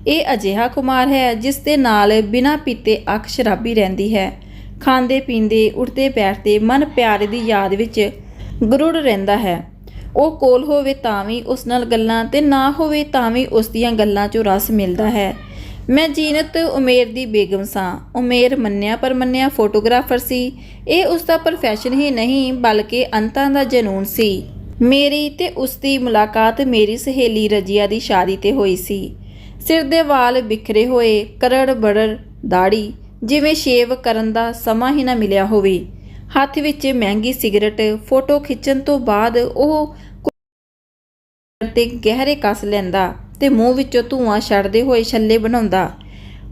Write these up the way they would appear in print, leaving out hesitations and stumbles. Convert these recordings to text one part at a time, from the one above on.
ਇਹ ਅਜਿਹਾ ਕੁਮਾਰ ਹੈ ਜਿਸ ਦੇ ਨਾਲ ਬਿਨਾਂ ਪੀਤੇ ਅੱਖ ਸ਼ਰਾਬੀ ਰਹਿੰਦੀ ਹੈ। ਖਾਂਦੇ ਪੀਂਦੇ ਉੱਠਦੇ ਬੈਠਦੇ ਮਨ ਪਿਆਰੇ ਦੀ ਯਾਦ ਵਿੱਚ ਗਰੁੜ ਰਹਿੰਦਾ ਹੈ। ਉਹ ਕੋਲ ਹੋਵੇ ਤਾਂ ਵੀ ਉਸ ਨਾਲ ਗੱਲਾਂ ਤੇ ਨਾ ਹੋਵੇ ਤਾਂ ਵੀ ਉਸ ਦੀਆਂ ਗੱਲਾਂ 'ਚੋਂ ਰਸ ਮਿਲਦਾ ਹੈ। ਮੈਂ ਜੀਨਤ ਉਮੇਰ ਦੀ ਬੇਗਮ ਸਾਂ। ਉਮੇਰ ਮੰਨਿਆ ਪਰਮੰਨਿਆ ਫੋਟੋਗ੍ਰਾਫਰ ਸੀ। ਇਹ ਉਸ ਦਾ ਪ੍ਰੋਫੈਸ਼ਨ ਹੀ ਨਹੀਂ ਬਲਕਿ ਅੰਤਾਂ ਦਾ ਜਨੂਨ ਸੀ। ਮੇਰੀ ਤੇ ਉਸ ਦੀ ਮੁਲਾਕਾਤ ਮੇਰੀ ਸਹੇਲੀ ਰਜੀਆ ਦੀ ਸ਼ਾਦੀ ਤੇ ਹੋਈ ਸੀ। ਸਿਰ ਦੇ ਵਾਲ ਬਿਖਰੇ ਹੋਏ, ਕਰੜ ਬੜੜ ਦਾੜੀ, ਜਿਵੇਂ ਸ਼ੇਵ ਕਰਨ ਦਾ ਸਮਾਂ ਹੀ ਨਾ ਮਿਲਿਆ ਹੋਵੇ। ਹੱਥ ਵਿੱਚ ਮਹਿੰਗੀ ਸਿਗਰਟ। ਫੋਟੋ ਖਿੱਚਣ ਤੋਂ ਬਾਅਦ ਉਹ ਤੇ ਗਹਿਰੇ ਕੱਸ ਲੈਂਦਾ ਤੇ ਮੂੰਹ ਵਿੱਚੋਂ ਧੂੰਆਂ ਛੱਡਦੇ ਹੋਏ ਛੱਲੇ ਬਣਾਉਂਦਾ।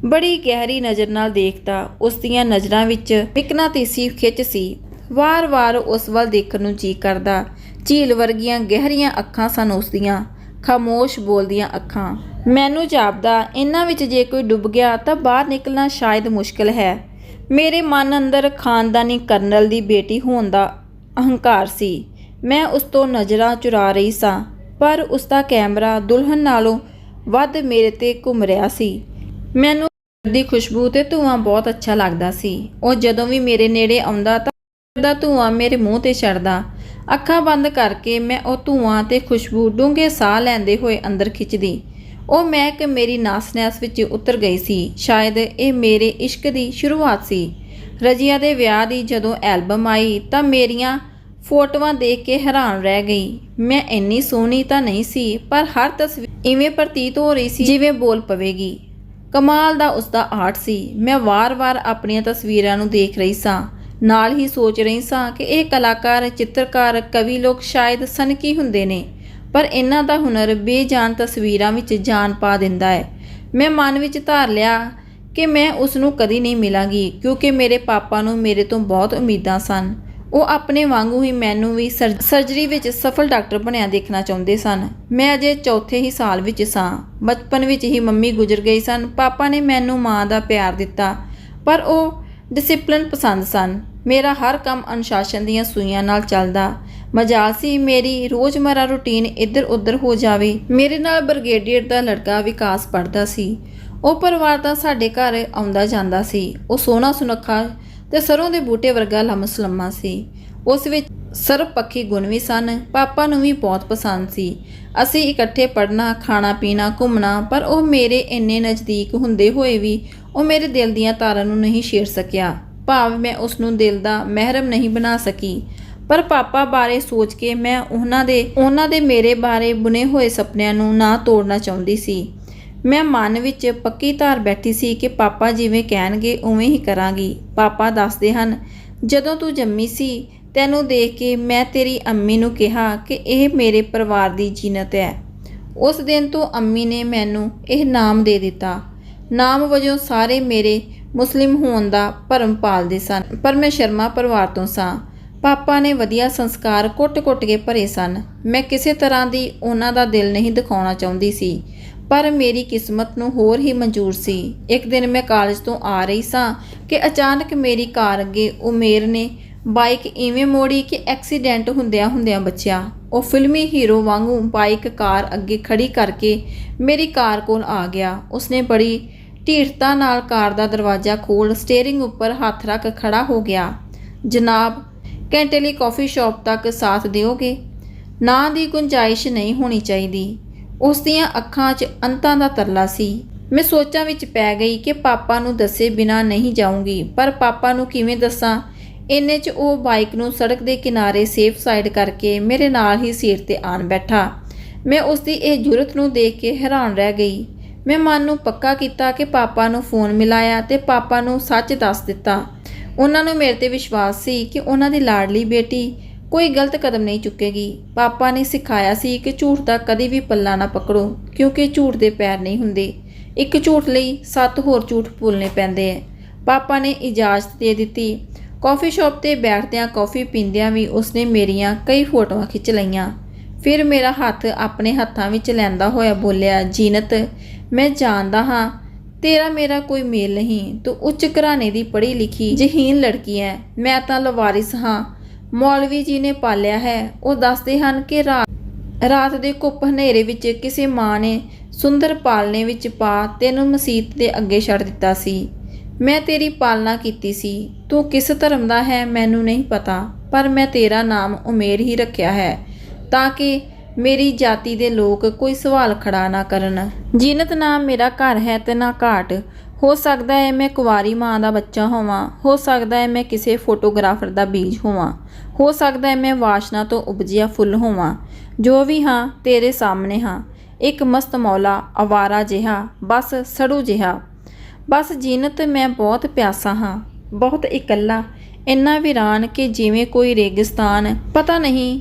ਬੜੀ ਗਹਿਰੀ ਨਜ਼ਰ ਨਾਲ ਦੇਖਦਾ। ਉਸ ਦੀਆਂ ਨਜ਼ਰਾਂ ਵਿੱਚ ਮਿਕਨਾਤੀਸੀ ਖਿੱਚ ਸੀ। ਵਾਰ-ਵਾਰ ਉਸ ਵੱਲ ਦੇਖਣ ਨੂੰ ਜੀ ਕਰਦਾ। ਝੀਲ ਵਰਗੀਆਂ ਗਹਿਰੀਆਂ ਅੱਖਾਂ ਸਨ ਉਸ ਦੀਆਂ, ਖਾਮੋਸ਼ ਬੋਲਦੀਆਂ ਅੱਖਾਂ। ਮੈਨੂੰ ਜਾਪਦਾ ਇਹਨਾਂ ਵਿੱਚ ਜੇ ਕੋਈ ਡੁੱਬ ਗਿਆ ਤਾਂ ਬਾਹਰ ਨਿਕਲਣਾ ਸ਼ਾਇਦ ਮੁਸ਼ਕਲ ਹੈ। ਮੇਰੇ ਮਨ ਅੰਦਰ ਖਾਨਦਾਨੀ ਕਰਨਲ ਦੀ ਬੇਟੀ ਹੋਣ ਦਾ ਅਹੰਕਾਰ ਸੀ। ਮੈਂ ਉਸ ਤੋਂ ਨਜ਼ਰਾਂ ਚੁਰਾ ਰਹੀ ਸਾਂ, ਪਰ ਉਸ ਦਾ ਕੈਮਰਾ ਦੁਲਹਨ ਨਾਲੋਂ ਵੱਧ ਮੇਰੇ ਤੇ ਘੁੰਮ ਰਿਹਾ ਸੀ। ਮੈਨੂੰ ਦੀ ਖੁਸ਼ਬੂ ਤੇ ਧੂੰਆਂ ਬਹੁਤ ਅੱਛਾ ਲੱਗਦਾ ਸੀ। ਉਹ ਜਦੋਂ ਵੀ ਮੇਰੇ ਨੇੜੇ ਆਉਂਦਾ ਤਾਂ ਦਾ ਧੂੰਆਂ ਮੇਰੇ ਮੂੰਹ ਤੇ ਛੱਡਦਾ। ਅੱਖਾਂ ਬੰਦ ਕਰਕੇ ਮੈਂ ਉਹ ਧੂੰਆਂ ਤੇ ਖੁਸ਼ਬੂ ਡੂੰਘੇ ਸਾਹ ਲੈਂਦੇ ਹੋਏ ਅੰਦਰ ਖਿੱਚਦੀ। ਉਹ ਮਹਿਕ ਮੇਰੀ ਨਸ-ਨਸ ਵਿੱਚ ਉਤਰ ਗਈ ਸੀ। ਸ਼ਾਇਦ ਇਹ ਮੇਰੇ ਇਸ਼ਕ ਦੀ ਸ਼ੁਰੂਆਤ ਸੀ। ਰਜੀਆ ਦੇ ਵਿਆਹ ਦੀ ਜਦੋਂ ਐਲਬਮ ਆਈ ਤਾਂ ਮੇਰੀਆਂ ਫੋਟੋਆਂ ਦੇਖ ਕੇ ਹੈਰਾਨ ਰਹਿ ਗਈ। ਮੈਂ ਇੰਨੀ ਸੋਹਣੀ ਤਾਂ ਨਹੀਂ ਸੀ, ਪਰ ਹਰ ਤਸਵੀਰ ਇਵੇਂ ਪ੍ਰਤੀਤ ਹੋ ਰਹੀ ਸੀ ਜਿਵੇਂ ਬੋਲ ਪਵੇਗੀ। ਕਮਾਲ ਦਾ ਉਸਦਾ ਆਰਟ ਸੀ। ਮੈਂ ਵਾਰ-ਵਾਰ ਆਪਣੀਆਂ ਤਸਵੀਰਾਂ ਨੂੰ ਦੇਖ ਰਹੀ ਸਾਂ, ਨਾਲ ਹੀ ਸੋਚ ਰਹੀ ਸਾਂ ਕਿ ਇਹ ਕਲਾਕਾਰ, ਚਿੱਤਰਕਾਰ, ਕਵੀ ਲੋਕ ਸ਼ਾਇਦ ਸਨਕੀ ਹੁੰਦੇ ਨੇ, ਪਰ ਇਹਨਾਂ ਦਾ ਹੁਨਰ ਬੇਜਾਨ ਤਸਵੀਰਾਂ ਵਿੱਚ ਜਾਨ ਪਾ ਦਿੰਦਾ ਹੈ। ਮੈਂ ਮਨ ਵਿੱਚ ਧਾਰ ਲਿਆ ਕਿ ਮੈਂ ਉਸ ਨੂੰ ਕਦੀ ਨਹੀਂ ਮਿਲਾਂਗੀ, ਕਿਉਂਕਿ ਮੇਰੇ ਪਾਪਾ ਨੂੰ ਮੇਰੇ ਤੋਂ ਬਹੁਤ ਉਮੀਦਾਂ ਸਨ। ਉਹ ਆਪਣੇ ਵਾਂਗੂ ਹੀ ਮੈਨੂੰ ਵੀ ਸਰਜਰੀ ਵਿੱਚ ਸਫਲ ਡਾਕਟਰ ਬਣਿਆ ਦੇਖਣਾ ਚਾਹੁੰਦੇ ਸਨ। ਮੈਂ ਅਜੇ ਚੌਥੇ ਹੀ ਸਾਲ ਵਿੱਚ ਸਾਂ। ਬਚਪਨ ਵਿੱਚ ਹੀ ਮੰਮੀ ਗੁਜ਼ਰ ਗਈ ਸਨ। ਪਾਪਾ ਨੇ ਮੈਨੂੰ ਮਾਂ ਦਾ ਪਿਆਰ ਦਿੱਤਾ, ਪਰ ਉਹ ਡਿਸਿਪਲਿਨ ਪਸੰਦ ਸਨ। ਮੇਰਾ ਹਰ ਕੰਮ ਅਨੁਸ਼ਾਸਨ ਦੀਆਂ ਸੂਈਆਂ ਨਾਲ ਚੱਲਦਾ। ਮਜਾਲ ਸੀ ਮੇਰੀ ਰੋਜ਼ਮਰਾ ਰੂਟੀਨ ਇੱਧਰ ਉੱਧਰ ਹੋ ਜਾਵੇ। ਮੇਰੇ ਨਾਲ ਬ੍ਰਿਗੇਡੀਅਰ ਦਾ ਲੜਕਾ ਵਿਕਾਸ ਪੜ੍ਹਦਾ ਸੀ। ਉਹ ਪਰਿਵਾਰ ਦਾ ਸਾਡੇ ਘਰ ਆਉਂਦਾ ਜਾਂਦਾ ਸੀ। ਉਹ ਸੋਹਣਾ ਸੁਨੱਖਾ ਤੇ ਸਰੋਂ ਦੇ ਬੂਟੇ ਵਰਗਾ ਲੰਮਾ ਸੀ। ਉਸ ਵਿੱਚ ਸਰਬਪੱਖੀ ਗੁਣ ਵੀ ਸਨ। ਪਾਪਾ ਨੂੰ ਵੀ ਬਹੁਤ ਪਸੰਦ ਸੀ। ਅਸੀਂ ਇਕੱਠੇ ਪੜ੍ਹਨਾ, ਖਾਣਾ ਪੀਣਾ, ਘੁੰਮਣਾ, ਪਰ ਉਹ ਮੇਰੇ ਇੰਨੇ ਨਜ਼ਦੀਕ ਹੁੰਦੇ ਹੋਏ ਵੀ ਉਹ ਮੇਰੇ ਦਿਲ ਦੀਆਂ ਤਾਰਾਂ ਨੂੰ ਨਹੀਂ ਛੇੜ ਸਕਿਆ। ਭਾਵ ਮੈਂ ਉਸ ਨੂੰ ਦਿਲ ਦਾ ਮਹਿਰਮ ਨਹੀਂ ਬਣਾ ਸਕੀ। ਪਰ ਪਾਪਾ ਬਾਰੇ ਸੋਚ ਕੇ ਮੈਂ ਉਹਨਾਂ ਦੇ ਮੇਰੇ ਬਾਰੇ ਬੁਣੇ ਹੋਏ ਸੁਪਨਿਆਂ ਨੂੰ ਨਾ ਤੋੜਨਾ ਚਾਹੁੰਦੀ ਸੀ। ਮੈਂ ਮਨ ਵਿੱਚ ਪੱਕੀ ਧਾਰ ਬੈਠੀ ਸੀ ਕਿ ਪਾਪਾ ਜਿਵੇਂ ਕਹਿਣਗੇ ਉਵੇਂ ਹੀ ਕਰਾਂਗੀ। ਪਾਪਾ ਦੱਸਦੇ ਹਨ, ਜਦੋਂ ਤੂੰ ਜੰਮੀ ਸੀ ਤੈਨੂੰ ਦੇਖ ਕੇ ਮੈਂ ਤੇਰੀ ਅੰਮੀ ਨੂੰ ਕਿਹਾ ਕਿ ਇਹ ਮੇਰੇ ਪਰਿਵਾਰ ਦੀ ਜੀਨਤ ਹੈ। ਉਸ ਦਿਨ ਤੋਂ ਅੰਮੀ ਨੇ ਮੈਨੂੰ ਇਹ ਨਾਮ ਦੇ ਦਿੱਤਾ। ਨਾਮ ਵਜੋਂ ਸਾਰੇ ਮੇਰੇ ਮੁਸਲਿਮ ਹੋਣ ਦਾ ਭਰਮ ਪਾਲਦੇ ਸਨ, ਪਰ ਮੈਂ ਸ਼ਰਮਾ ਪਰਿਵਾਰ ਤੋਂ ਸਾਂ। ਪਾਪਾ ਨੇ ਵਧੀਆ ਸੰਸਕਾਰ ਕੁੱਟ-ਕੁੱਟ ਕੇ ਭਰੇ ਸਨ। ਮੈਂ ਕਿਸੇ ਤਰ੍ਹਾਂ ਦੀ ਉਹਨਾਂ ਦਾ ਦਿਲ ਨਹੀਂ ਦਿਖਾਉਣਾ ਚਾਹੁੰਦੀ ਸੀ, ਪਰ ਮੇਰੀ ਕਿਸਮਤ ਨੂੰ ਹੋਰ ਹੀ ਮਨਜ਼ੂਰ ਸੀ। ਇੱਕ ਦਿਨ ਮੈਂ ਕਾਲਜ ਤੋਂ ਆ ਰਹੀ ਸਾਂ ਕਿ ਅਚਾਨਕ ਮੇਰੀ ਕਾਰ ਅੱਗੇ ਉਮੇਰ ਨੇ ਬਾਈਕ ਇਵੇਂ ਮੋੜੀ ਕਿ ਐਕਸੀਡੈਂਟ ਹੁੰਦਿਆਂ ਬਚਿਆ। ਉਹ ਫਿਲਮੀ ਹੀਰੋ ਵਾਂਗੂ ਬਾਈਕ ਕਾਰ ਅੱਗੇ ਖੜੀ ਕਰਕੇ ਮੇਰੀ ਕਾਰ ਕੋਲ ਆ ਗਿਆ। ਉਸਨੇ ਬੜੀ ਢੀਠਤਾ ਨਾਲ ਕਾਰ ਦਾ ਦਰਵਾਜ਼ਾ ਖੋਲ੍ਹ ਸਟੀਅਰਿੰਗ ਉੱਪਰ ਹੱਥ ਰੱਖ ਖੜਾ ਹੋ ਗਿਆ। ਜਨਾਬ, ਘੰਟੇ ਲਈ ਕੌਫੀ ਸ਼ਾਪ ਤੱਕ ਸਾਥ ਦਿਓਗੇ? ਨਾਂ ਦੀ ਗੁੰਜਾਇਸ਼ ਨਹੀਂ ਹੋਣੀ ਚਾਹੀਦੀ। ਉਸ ਦੀਆਂ ਅੱਖਾਂ 'ਚ ਅੰਤਾਂ ਦਾ ਤਰਲਾ ਸੀ। ਮੈਂ ਸੋਚਾਂ ਵਿੱਚ ਪੈ ਗਈ ਕਿ ਪਾਪਾ ਨੂੰ ਦੱਸੇ ਬਿਨਾਂ ਨਹੀਂ ਜਾਊਂਗੀ, ਪਰ ਪਾਪਾ ਨੂੰ ਕਿਵੇਂ ਦੱਸਾਂ? ਇੰਨੇ 'ਚ ਉਹ ਬਾਈਕ ਨੂੰ ਸੜਕ ਦੇ ਕਿਨਾਰੇ ਸੇਫ ਸਾਈਡ ਕਰਕੇ ਮੇਰੇ ਨਾਲ ਹੀ ਸੀਟ ਤੇ ਆਣ ਬੈਠਾ। ਮੈਂ ਉਸ ਦੀ ਇਹ ਜੁਰਤ ਨੂੰ ਦੇਖ ਕੇ ਹੈਰਾਨ ਰਹਿ ਗਈ। ਮੈਂ ਮਨ ਨੂੰ ਪੱਕਾ ਕੀਤਾ ਕਿ ਪਾਪਾ ਨੂੰ ਫੋਨ ਮਿਲਾਇਆ ਤੇ ਪਾਪਾ ਨੂੰ ਸੱਚ ਦੱਸ ਦਿੱਤਾ। ਉਹਨਾਂ ਨੂੰ ਮੇਰੇ ਤੇ ਵਿਸ਼ਵਾਸ ਸੀ ਕਿ ਉਹਨਾਂ ਦੀ ਲਾਡਲੀ ਬੇਟੀ ਕੋਈ ਗਲਤ ਕਦਮ ਨਹੀਂ ਚੁੱਕੇਗੀ। ਪਾਪਾ ਨੇ ਸਿਖਾਇਆ ਸੀ ਕਿ ਝੂਠ ਦਾ ਕਦੇ ਵੀ ਪੱਲਾ ਨਾ ਪਕੜੋ, ਕਿਉਂਕਿ ਝੂਠ ਦੇ ਪੈਰ ਨਹੀਂ ਹੁੰਦੇ। ਇੱਕ ਝੂਠ ਲਈ 7 ਹੋਰ ਝੂਠ ਭੁੱਲਣੇ ਪੈਂਦੇ ਹੈ। ਪਾਪਾ ਨੇ ਇਜਾਜ਼ਤ ਦੇ ਦਿੱਤੀ। ਕੌਫੀ ਸ਼ਾਪ ਤੇ ਬੈਠਦਿਆਂ ਕੌਫੀ ਪੀਂਦਿਆਂ ਵੀ ਉਸਨੇ ਮੇਰੀਆਂ ਕਈ ਫੋਟੋਆਂ ਖਿੱਚ ਲਈਆਂ। ਫਿਰ ਮੇਰਾ ਹੱਥ ਆਪਣੇ ਹੱਥਾਂ ਵਿੱਚ ਲੈਂਦਾ ਹੋਇਆ ਬੋਲਿਆ, ਜੀਨਤ, ਮੈਂ ਜਾਣਦਾ ਹਾਂ ਤੇਰਾ ਮੇਰਾ ਕੋਈ ਮੇਲ ਨਹੀਂ। ਤੂੰ ਉੱਚ ਘਰਾਣੇ ਦੀ ਪੜ੍ਹੀ ਲਿਖੀ ਜਹੀਨ ਲੜਕੀ ਹੈ। ਮੈਂ ਤਾਂ ਲਵਾਰਿਸ ਹਾਂ। ਮੌਲਵੀ ਜੀ ਨੇ ਪਾਲਿਆ ਹੈ। ਉਹ ਦੱਸਦੇ ਹਨ ਕਿ ਰਾਤ ਦੇ ਘੁੱਪ ਹਨੇਰੇ ਵਿੱਚ ਕਿਸੇ ਮਾਂ ਨੇ ਸੁੰਦਰ ਪਾਲਣੇ ਵਿੱਚ ਪਾ ਤੈਨੂੰ ਮਸੀਤ ਦੇ ਅੱਗੇ ਛੱਡ ਦਿੱਤਾ ਸੀ। ਮੈਂ ਤੇਰੀ ਪਾਲਣਾ ਕੀਤੀ ਸੀ। ਤੂੰ ਕਿਸ ਧਰਮ ਦਾ ਹੈ ਮੈਨੂੰ ਨਹੀਂ ਪਤਾ, ਪਰ ਮੈਂ ਤੇਰਾ ਨਾਮ ਉਮੇਰ ਹੀ ਰੱਖਿਆ ਹੈ ਤਾਂ ਕਿ ਮੇਰੀ ਜਾਤੀ ਦੇ ਲੋਕ ਕੋਈ ਸਵਾਲ ਖੜਾ ਨਾ ਕਰਨ। ਜੀਨਤ ਨਾ ਮੇਰਾ ਘਰ ਹੈ ਤੇ ਨਾ ਘਾਟ। ਹੋ ਸਕਦਾ ਹੈ ਮੈਂ ਕੁਵਾਰੀ ਮਾਂ ਦਾ ਬੱਚਾ ਹੋਵਾਂ, ਹੋ ਸਕਦਾ ਹੈ ਮੈਂ ਕਿਸੇ ਫੋਟੋਗ੍ਰਾਫਰ ਦਾ ਬੀਜ ਹੋਵਾਂ, ਹੋ ਸਕਦਾ ਹੈ ਮੈਂ ਵਾਸ਼ਨਾ ਤੋਂ ਉਪਜਿਆ ਫੁੱਲ ਹੋਵਾਂ। ਜੋ ਵੀ ਹਾਂ ਤੇਰੇ ਸਾਹਮਣੇ ਹਾਂ, ਇੱਕ ਮਸਤ ਮੌਲਾ, ਅਵਾਰਾ ਜਿਹਾ, ਬਸ ਸੜੂ ਜਿਹਾ। ਬਸ ਜੀਨਤ ਮੈਂ ਬਹੁਤ ਪਿਆਸਾ ਹਾਂ, ਬਹੁਤ ਇਕੱਲਾ, ਇੰਨਾ ਵੀਰਾਨ ਕਿ ਜਿਵੇਂ ਕੋਈ ਰੇਗਿਸਤਾਨ। ਪਤਾ ਨਹੀਂ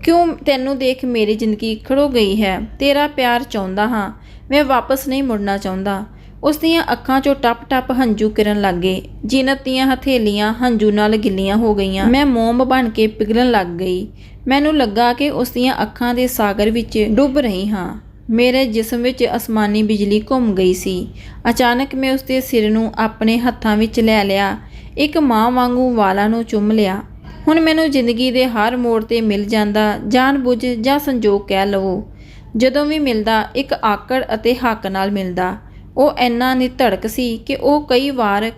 ਕਿਉਂ ਤੈਨੂੰ ਦੇਖ ਮੇਰੀ ਜ਼ਿੰਦਗੀ ਖੜੋ ਗਈ ਹੈ। ਤੇਰਾ ਪਿਆਰ ਚਾਹੁੰਦਾ ਹਾਂ, ਮੈਂ ਵਾਪਸ ਨਹੀਂ ਮੁੜਨਾ ਚਾਹੁੰਦਾ। ਉਸ ਦੀਆਂ ਅੱਖਾਂ 'ਚੋਂ ਟੱਪ ਟੱਪ ਹੰਝੂ ਗਿਰਨ ਲੱਗ ਗਏ। ਜੀਨਤ ਦੀਆਂ ਹਥੇਲੀਆਂ ਹੰਝੂ ਨਾਲ ਗਿੱਲੀਆਂ ਹੋ ਗਈਆਂ। ਮੈਂ ਮੋਮ ਬਣ ਕੇ ਪਿਘਲਣ ਲੱਗ ਗਈ। ਮੈਨੂੰ ਲੱਗਾ ਕਿ ਉਸ ਦੀਆਂ ਅੱਖਾਂ ਦੇ ਸਾਗਰ ਵਿੱਚ ਡੁੱਬ ਰਹੀ ਹਾਂ। ਮੇਰੇ ਜਿਸਮ ਵਿੱਚ ਅਸਮਾਨੀ ਬਿਜਲੀ ਘੁੰਮ ਗਈ ਸੀ। ਅਚਾਨਕ ਮੈਂ ਉਸਦੇ ਸਿਰ ਨੂੰ ਆਪਣੇ ਹੱਥਾਂ ਵਿੱਚ ਲੈ ਲਿਆ, ਇੱਕ ਮਾਂ ਵਾਂਗੂ ਵਾਲਾਂ ਨੂੰ ਚੁੰਮ ਲਿਆ। ਹੁਣ ਮੈਨੂੰ ਜ਼ਿੰਦਗੀ ਦੇ ਹਰ ਮੋੜ 'ਤੇ ਮਿਲ ਜਾਂਦਾ, ਜਾਣ ਬੁੱਝ ਜਾਂ ਸੰਜੋਗ ਕਹਿ ਲਵੋ। ਜਦੋਂ ਵੀ ਮਿਲਦਾ ਇੱਕ ਆਕੜ ਅਤੇ ਹੱਕ ਨਾਲ ਮਿਲਦਾ। ਉਹ ਇੰਨਾ ਨਿਧੜਕ ਸੀ ਕਿ ਉਹ ਕਈ ਵਾਰ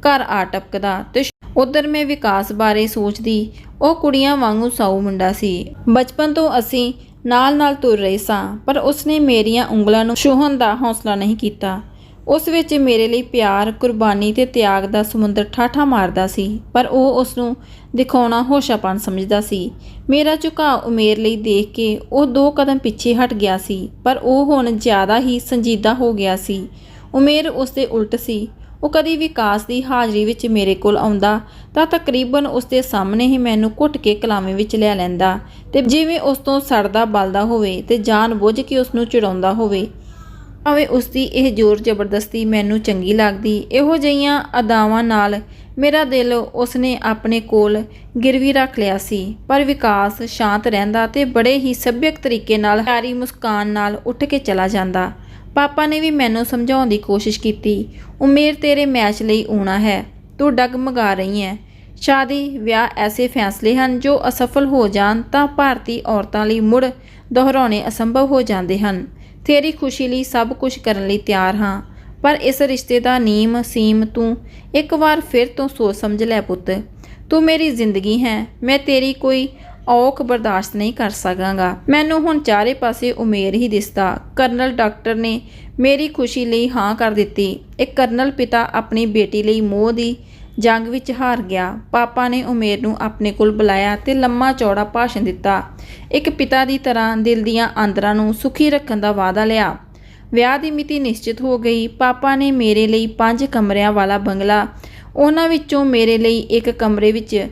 ਘਰ ਆ ਟਪਕਦਾ ਤੇ ਉਧਰ ਮੈਂ ਵਿਕਾਸ ਬਾਰੇ ਸੋਚਦੀ। ਉਹ ਕੁੜੀਆਂ ਵਾਂਗੂ ਸਾਊ ਮੁੰਡਾ ਸੀ। ਬਚਪਨ ਤੋਂ ਅਸੀਂ ਨਾਲ ਨਾਲ ਤੁਰ ਰਹੇ ਸਾਂ, ਪਰ ਉਸਨੇ ਮੇਰੀਆਂ ਉਂਗਲਾਂ ਨੂੰ ਛੂਹਣ ਦਾ ਹੌਸਲਾ ਨਹੀਂ ਕੀਤਾ। ਉਸ ਵਿੱਚ ਮੇਰੇ ਲਈ ਪਿਆਰ, ਕੁਰਬਾਨੀ ਤੇ ਤਿਆਗ ਦਾ ਸਮੁੰਦਰ ਠਾਠਾ ਮਾਰਦਾ ਸੀ, ਪਰ ਉਹ ਉਸ ਨੂੰ ਦਿਖਾਉਣਾ ਹੋਸ਼ਾਪਣ ਸਮਝਦਾ ਸੀ। ਮੇਰਾ ਝੁਕਾਅ ਉਮੇਰ ਲਈ ਦੇਖ ਕੇ ਉਹ 2 ਕਦਮ ਪਿੱਛੇ ਹਟ ਗਿਆ ਸੀ, ਪਰ ਉਹ ਹੁਣ ਜ਼ਿਆਦਾ ਹੀ ਸੰਜੀਦਾ ਹੋ ਗਿਆ ਸੀ। ਉਮੇਰ ਉਸ ਦੇ ਉਲਟ ਸੀ। ਉਹ ਕਦੀ ਵਿਕਾਸ ਦੀ ਹਾਜ਼ਰੀ ਵਿੱਚ ਮੇਰੇ ਕੋਲ ਆਉਂਦਾ ਤਾਂ ਤਕਰੀਬਨ ਉਸ ਦੇ ਸਾਹਮਣੇ ਹੀ ਮੈਨੂੰ ਘੁੱਟ ਕੇ ਕਲਾਵੇਂ ਵਿੱਚ ਲੈ ਲੈਂਦਾ ਤੇ ਜਿਵੇਂ ਉਸ ਤੋਂ ਸੜਦਾ ਬਲਦਾ ਹੋਵੇ ਤੇ ਜਾਣ ਬੁੱਝ ਕੇ ਉਸ ਨੂੰ ਚਿੜਾਉਂਦਾ ਹੋਵੇ। ਭਾਵੇਂ ਉਸਦੀ ਇਹ ਜ਼ੋਰ ਜ਼ਬਰਦਸਤੀ ਮੈਨੂੰ ਚੰਗੀ ਲੱਗਦੀ। ਇਹੋ ਜਿਹੀਆਂ ਅਦਾਵਾਂ ਨਾਲ ਮੇਰਾ ਦਿਲ ਉਸਨੇ ਆਪਣੇ ਕੋਲ ਗਿਰਵੀ ਰੱਖ ਲਿਆ ਸੀ। ਪਰ ਵਿਕਾਸ ਸ਼ਾਂਤ ਰਹਿੰਦਾ ਤੇ ਬੜੇ ਹੀ ਸੱਭਿਅਕ ਤਰੀਕੇ ਨਾਲ ਪਿਆਰੀ ਮੁਸਕਾਨ ਨਾਲ ਉੱਠ ਕੇ ਚਲਾ ਜਾਂਦਾ। ਪਾਪਾ ਨੇ ਵੀ ਮੈਨੂੰ ਸਮਝਾਉਣ ਦੀ ਕੋਸ਼ਿਸ਼ ਕੀਤੀ। ਉਮੇਰ ਤੇਰੇ ਮੈਚ ਲਈ ਆਉਣਾ ਹੈ, ਤੂੰ ਡਗਮਗਾ ਰਹੀ ਹੈ। ਸ਼ਾਦੀ ਵਿਆਹ ਐਸੇ ਫੈਸਲੇ ਹਨ ਜੋ ਅਸਫਲ ਹੋ ਜਾਣ ਤਾਂ ਭਾਰਤੀ ਔਰਤਾਂ ਲਈ ਮੁੜ ਦੁਹਰਾਉਣੇ ਅਸੰਭਵ ਹੋ ਜਾਂਦੇ ਹਨ। ਤੇਰੀ ਖੁਸ਼ੀ ਲਈ ਸਭ ਕੁਝ ਕਰਨ ਲਈ ਤਿਆਰ ਹਾਂ, ਪਰ ਇਸ ਰਿਸ਼ਤੇ ਦਾ ਨੀਮ ਸੀਮ ਤੂੰ ਇੱਕ ਵਾਰ ਫਿਰ ਤੋਂ ਸੋਚ ਸਮਝ ਲੈ ਪੁੱਤ। ਤੂੰ ਮੇਰੀ ਜ਼ਿੰਦਗੀ ਹੈ, ਮੈਂ ਤੇਰੀ ਕੋਈ ਔਖ ਬਰਦਾਸ਼ਤ ਨਹੀਂ ਕਰ ਸਕਾਂਗਾ। ਮੈਨੂੰ ਹੁਣ ਚਾਰੇ ਪਾਸੇ ਉਮੇਰ ਹੀ ਦਿਸਦਾ। ਕਰਨਲ ਡਾਕਟਰ ਨੇ ਮੇਰੀ ਖੁਸ਼ੀ ਲਈ ਹਾਂ ਕਰ ਦਿੱਤੀ। ਇੱਕ ਕਰਨਲ ਪਿਤਾ ਆਪਣੀ ਬੇਟੀ ਲਈ ਮੋਹ ਦੀ ਜੰਗ ਵਿੱਚ ਹਾਰ ਗਿਆ। ਪਾਪਾ ਨੇ ਉਮੇਰ ਨੂੰ ਆਪਣੇ ਕੋਲ ਬੁਲਾਇਆ ਤੇ ਲੰਮਾ ਚੌੜਾ ਭਾਸ਼ਣ ਦਿੱਤਾ। ਇੱਕ ਪਿਤਾ ਦੀ ਤਰ੍ਹਾਂ ਦਿਲ ਦੀਆਂ ਆਂਦਰਾਂ ਨੂੰ ਸੁਖੀ ਰੱਖਣ ਦਾ ਵਾਅਦਾ ਲਿਆ। ਵਿਆਹ ਦੀ ਮਿਤੀ ਨਿਸ਼ਚਿਤ ਹੋ ਗਈ। ਪਾਪਾ ਨੇ ਮੇਰੇ ਲਈ 5 ਕਮਰਿਆਂ ਵਾਲਾ ਬੰਗਲਾ, ਉਹਨਾਂ ਵਿੱਚੋਂ ਮੇਰੇ ਲਈ ਇੱਕ ਕਮਰੇ ਵਿੱਚ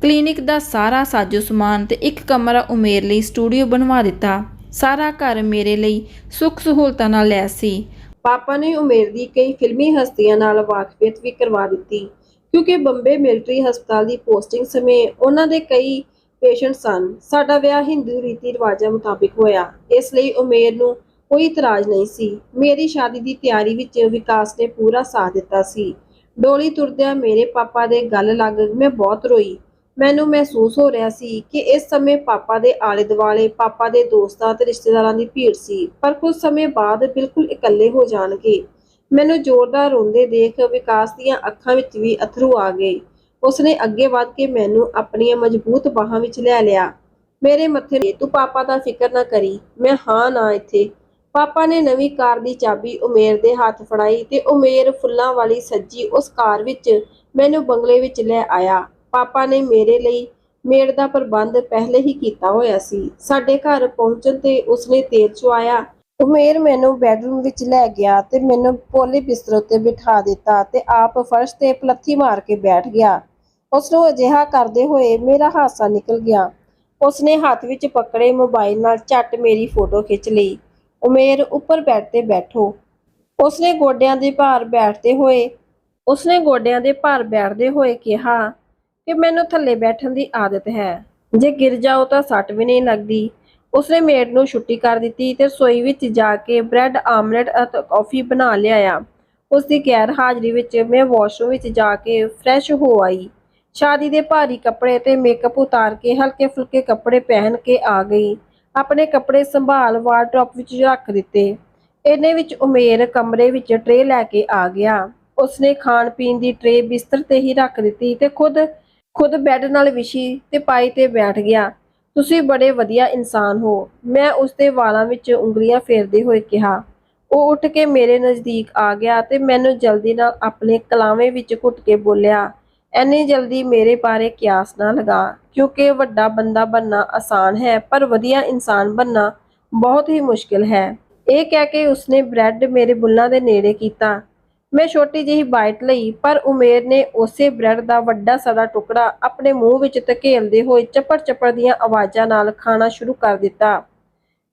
ਕਲੀਨਿਕ ਦਾ ਸਾਰਾ ਸਾਜੋ ਸਮਾਨ ਤੇ ਇੱਕ ਕਮਰਾ ਉਮੇਰ ਲਈ ਸਟੂਡੀਓ ਬਣਵਾ ਦਿੱਤਾ। ਸਾਰਾ ਘਰ ਮੇਰੇ ਲਈ ਸੁੱਖ ਸਹੂਲਤਾਂ ਨਾਲ ਲੈਸ ਸੀ। ਪਾਪਾ ਨੇ ਉਮੇਰ ਦੀ ਕਈ ਫਿਲਮੀ ਹਸਤੀਆਂ ਨਾਲ ਵਾਕਫੀਅਤ ਵੀ ਕਰਵਾ ਦਿੱਤੀ, ਕਿਉਂਕਿ ਬੰਬੇ ਮਿਲਟਰੀ ਹਸਪਤਾਲ ਦੀ ਪੋਸਟਿੰਗ ਸਮੇਂ ਉਹਨਾਂ ਦੇ ਕਈ ਪੇਸ਼ੈਂਟ ਸਨ। ਸਾਡਾ ਵਿਆਹ ਹਿੰਦੂ ਰੀਤੀ ਰਿਵਾਜਾਂ ਮੁਤਾਬਿਕ ਹੋਇਆ, ਇਸ ਲਈ ਉਮੇਰ ਨੂੰ ਕੋਈ ਇਤਰਾਜ਼ ਨਹੀਂ ਸੀ। ਮੇਰੀ ਸ਼ਾਦੀ ਦੀ ਤਿਆਰੀ ਵਿੱਚ ਵਿਕਾਸ ਨੇ ਪੂਰਾ ਸਾਥ ਦਿੱਤਾ ਸੀ। ਡੋਲੀ ਤੁਰਦਿਆਂ ਮੇਰੇ ਪਾਪਾ ਦੇ ਗਲ ਲੱਗ ਮੈਂ ਬਹੁਤ ਰੋਈ। ਮੈਨੂੰ ਮਹਿਸੂਸ ਹੋ ਰਿਹਾ ਸੀ ਕਿ ਇਸ ਸਮੇਂ ਪਾਪਾ ਦੇ ਆਲੇ ਦੁਆਲੇ ਪਾਪਾ ਦੇ ਦੋਸਤਾਂ ਤੇ ਰਿਸ਼ਤੇਦਾਰਾਂ ਦੀ ਭੀੜ ਸੀ, ਪਰ ਕੁਝ ਸਮੇਂ ਬਾਅਦ ਬਿਲਕੁਲ ਇਕੱਲੇ ਹੋ ਜਾਣਗੇ। ਮੈਨੂੰ ਜ਼ੋਰਦਾਰ ਰੋਂਦੇ ਦੇਖ ਵਿਕਾਸ ਦੀਆਂ ਅੱਖਾਂ ਵਿੱਚ ਵੀ ਅਥਰੂ ਆ ਗਏ। ਉਸਨੇ ਅੱਗੇ ਵੱਧ ਕੇ ਮੈਨੂੰ ਆਪਣੀਆਂ ਮਜ਼ਬੂਤ ਬਾਹਾਂ ਵਿੱਚ ਲੈ ਲਿਆ। ਮੇਰੇ ਮੱਥੇ ਤੂੰ ਪਾਪਾ ਦਾ ਫਿਕਰ ਨਾ ਕਰੀ, ਮੈਂ ਹਾਂ ਨਾ ਇੱਥੇ। ਪਾਪਾ ਨੇ ਨਵੀਂ ਕਾਰ ਦੀ ਚਾਬੀ ਉਮੇਰ ਦੇ ਹੱਥ ਫੜਾਈ ਤੇ ਉਮੇਰ ਫੁੱਲਾਂ ਵਾਲੀ ਸੱਜੀ ਉਸ ਕਾਰ ਵਿੱਚ ਮੈਨੂੰ ਬੰਗਲੇ ਵਿੱਚ ਲੈ ਆਇਆ। ਪਾਪਾ ਨੇ ਮੇਰੇ ਲਈ ਮੇੜ ਦਾ ਪ੍ਰਬੰਧ ਪਹਿਲੇ ਹੀ ਕੀਤਾ ਹੋਇਆ ਸੀ। ਸਾਡੇ ਘਰ ਪਹੁੰਚਣ ਤੇ ਉਸਨੇ ਤੇਲ ਚੁਆਇਆ। ਉਮੇਰ ਮੈਨੂੰ ਬੈਡਰੂਮ ਵਿੱਚ ਲੈ ਗਿਆ ਤੇ ਮੈਨੂੰ ਪੋਲੇ ਬਿਸਤਰ ਉੱਤੇ ਬਿਠਾ ਦਿੱਤਾ ਤੇ ਆਪ ਫਰਸ਼ ਤੇ ਪਲੱਥੀ ਮਾਰ ਕੇ ਬੈਠ ਗਿਆ। ਉਸਨੂੰ ਅਜਿਹਾ ਕਰਦੇ ਹੋਏ ਮੇਰਾ ਹਾਸਾ ਨਿਕਲ ਗਿਆ। ਉਸਨੇ ਹੱਥ ਵਿੱਚ ਪਕੜੇ ਮੋਬਾਈਲ ਨਾਲ ਝੱਟ ਮੇਰੀ ਫੋਟੋ ਖਿੱਚ ਲਈ। ਉਮੇਰ ਉੱਪਰ ਬੈੱਡ ਤੇ ਬੈਠੋ। ਉਸਨੇ ਗੋਡਿਆਂ ਦੇ ਭਾਰ ਬੈਠਦੇ ਹੋਏ ਕਿਹਾ ਕਿ ਮੈਨੂੰ ਥੱਲੇ ਬੈਠਣ ਦੀ ਆਦਤ ਹੈ, ਜੇ ਗਿਰ ਜਾਓ ਤਾਂ ਸੱਟ ਵੀ ਨਹੀਂ ਲੱਗਦੀ। ਉਸਨੇ ਮੇਡ ਨੂੰ ਛੁੱਟੀ ਕਰ ਦਿੱਤੀ ਤੇ ਰਸੋਈ ਵਿੱਚ ਜਾ ਕੇ ਬ੍ਰੈਡ ਆਮਲੇਟ ਅਤੇ ਕੌਫੀ ਬਣਾ ਲਿਆਇਆ। ਉਸਦੀ ਗੈਰ ਹਾਜ਼ਰੀ ਵਿੱਚ ਮੈਂ ਵਾਸ਼ਰੂਮ ਵਿੱਚ ਜਾ ਕੇ ਫਰੈਸ਼ ਹੋ ਆਈ। ਸ਼ਾਦੀ ਦੇ ਭਾਰੀ ਕੱਪੜੇ ਤੇ ਮੇਕਅਪ ਉਤਾਰ ਕੇ ਹਲਕੇ ਫੁਲਕੇ ਕੱਪੜੇ ਪਹਿਨ ਕੇ ਆ ਗਈ। ਆਪਣੇ ਕੱਪੜੇ ਸੰਭਾਲ ਵਾਰਡਰੋਬ ਵਿੱਚ ਰੱਖ ਦਿੱਤੇ। ਇੰਨੇ ਵਿੱਚ ਉਮੇਰ ਕਮਰੇ ਵਿੱਚ ਟਰੇ ਲੈ ਕੇ ਆ ਗਿਆ। ਉਸਨੇ ਖਾਣ ਪੀਣ ਦੀ ਟਰੇ ਬਿਸਤਰ ਤੇ ਹੀ ਰੱਖ ਦਿੱਤੀ ਤੇ ਖੁਦ ਬੈੱਡ ਨਾਲ ਵਿਛੀ ਤੇ ਪਾਈ ਤੇ ਬੈਠ ਗਿਆ। ਤੁਸੀਂ ਬੜੇ ਵਧੀਆ ਇਨਸਾਨ ਹੋ, ਮੈਂ ਉਸਦੇ ਵਾਲਾਂ ਵਿੱਚ ਉਂਗਲੀਆਂ ਫੇਰਦੇ ਹੋਏ ਕਿਹਾ। ਉਹ ਉੱਠ ਕੇ ਮੇਰੇ ਨਜ਼ਦੀਕ ਆ ਗਿਆ ਤੇ ਮੈਨੂੰ ਜਲਦੀ ਨਾਲ ਆਪਣੇ ਕਲਾਵੇ ਵਿੱਚ ਘੁੱਟ ਕੇ ਬੋਲਿਆ, ਐਨੀ ਜਲਦੀ ਮੇਰੇ ਬਾਰੇ ਕਿਆਸ ਨਾ ਲਗਾ, ਕਿਉਂਕਿ ਵੱਡਾ ਬੰਦਾ ਬਣਨਾ ਆਸਾਨ ਹੈ ਪਰ ਵਧੀਆ ਇਨਸਾਨ ਬਣਨਾ ਬਹੁਤ ਹੀ ਮੁਸ਼ਕਿਲ ਹੈ। ਇਹ ਕਹਿ ਕੇ ਉਸਨੇ ਬ੍ਰੈਡ ਮੇਰੇ ਬੁੱਲ੍ਹਾਂ ਦੇ ਨੇੜੇ ਕੀਤਾ। ਮੈਂ ਛੋਟੀ ਜਿਹੀ ਬਾਈਟ ਲਈ, ਪਰ ਉਮੇਰ ਨੇ ਉਸੇ ਬ੍ਰੈਡ ਦਾ ਵੱਡਾ ਸਾਰਾ ਟੁਕੜਾ ਆਪਣੇ ਮੂੰਹ ਵਿੱਚ ਧਕੇਲਦੇ ਹੋਏ ਚੱਪੜ ਦੀਆਂ ਆਵਾਜ਼ਾਂ ਨਾਲ ਖਾਣਾ ਸ਼ੁਰੂ ਕਰ ਦਿੱਤਾ,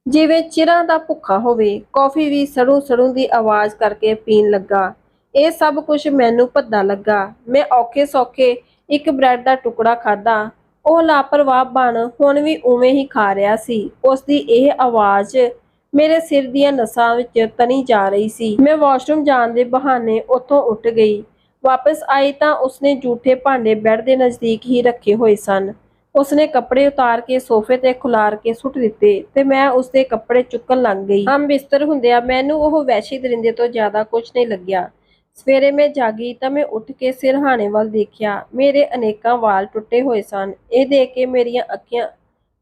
ਜਿਵੇਂ ਚਿਰਾਂ ਦਾ ਭੁੱਖਾ ਹੋਵੇ। ਕੌਫੀ ਵੀ ਸੜੂ ਦੀ ਆਵਾਜ਼ ਕਰਕੇ ਪੀਣ ਲੱਗਾ। ਇਹ ਸਭ ਕੁਝ ਮੈਨੂੰ ਭੱਦਾ ਲੱਗਾ। ਮੈਂ ਔਖੇ ਸੌਖੇ ਇੱਕ ਬ੍ਰੈਡ ਦਾ ਟੁਕੜਾ ਖਾਧਾ। ਉਹ ਲਾਪਰਵਾਹ ਬਣ ਹੁਣ ਵੀ ਉਵੇਂ ਹੀ ਖਾ ਰਿਹਾ ਸੀ। ਉਸਦੀ ਇਹ ਆਵਾਜ਼ ਮੇਰੇ ਸਿਰ ਦੀਆਂ ਨਸਾਂ ਵਿੱਚ ਤਣੀ ਜਾ ਰਹੀ ਸੀ। ਮੈਂ ਵਾਸ਼ਰੂਮ ਜਾਣ ਦੇ ਬਹਾਨੇ ਉੱਥੋਂ ਉੱਠ ਗਈ। ਵਾਪਸ ਆਈ ਤਾਂ ਉਸਨੇ ਜੂਠੇ ਭਾਂਡੇ ਬੈੱਡ ਦੇ ਨਜ਼ਦੀਕ ਹੀ ਰੱਖੇ ਹੋਏ ਸਨ। ਉਸਨੇ ਕੱਪੜੇ ਉਤਾਰ ਕੇ ਸੋਫੇ ਤੇ ਖੁਲਾਰ ਕੇ ਸੁੱਟ ਦਿੱਤੇ ਤੇ ਮੈਂ ਉਸਦੇ ਕੱਪੜੇ ਚੁੱਕਣ ਲੱਗ ਗਈ। ਹਮ ਬਿਸਤਰ ਹੁੰਦਿਆਂ ਮੈਨੂੰ ਉਹ ਵਹਿਸ਼ੀ ਦਰਿੰਦੇ ਤੋਂ ਜ਼ਿਆਦਾ ਕੁਝ ਨਹੀਂ ਲੱਗਿਆ। ਸਵੇਰੇ ਮੈਂ ਜਾਗੀ ਤਾਂ ਮੈਂ ਉੱਠ ਕੇ ਸਿਰਹਾਣੇ ਵੱਲ ਦੇਖਿਆ। ਮੇਰੇ ਅਨੇਕਾਂ ਵਾਲ ਟੁੱਟੇ ਹੋਏ ਸਨ। ਇਹ ਦੇਖ ਕੇ ਮੇਰੀਆਂ ਅੱਖੀਆਂ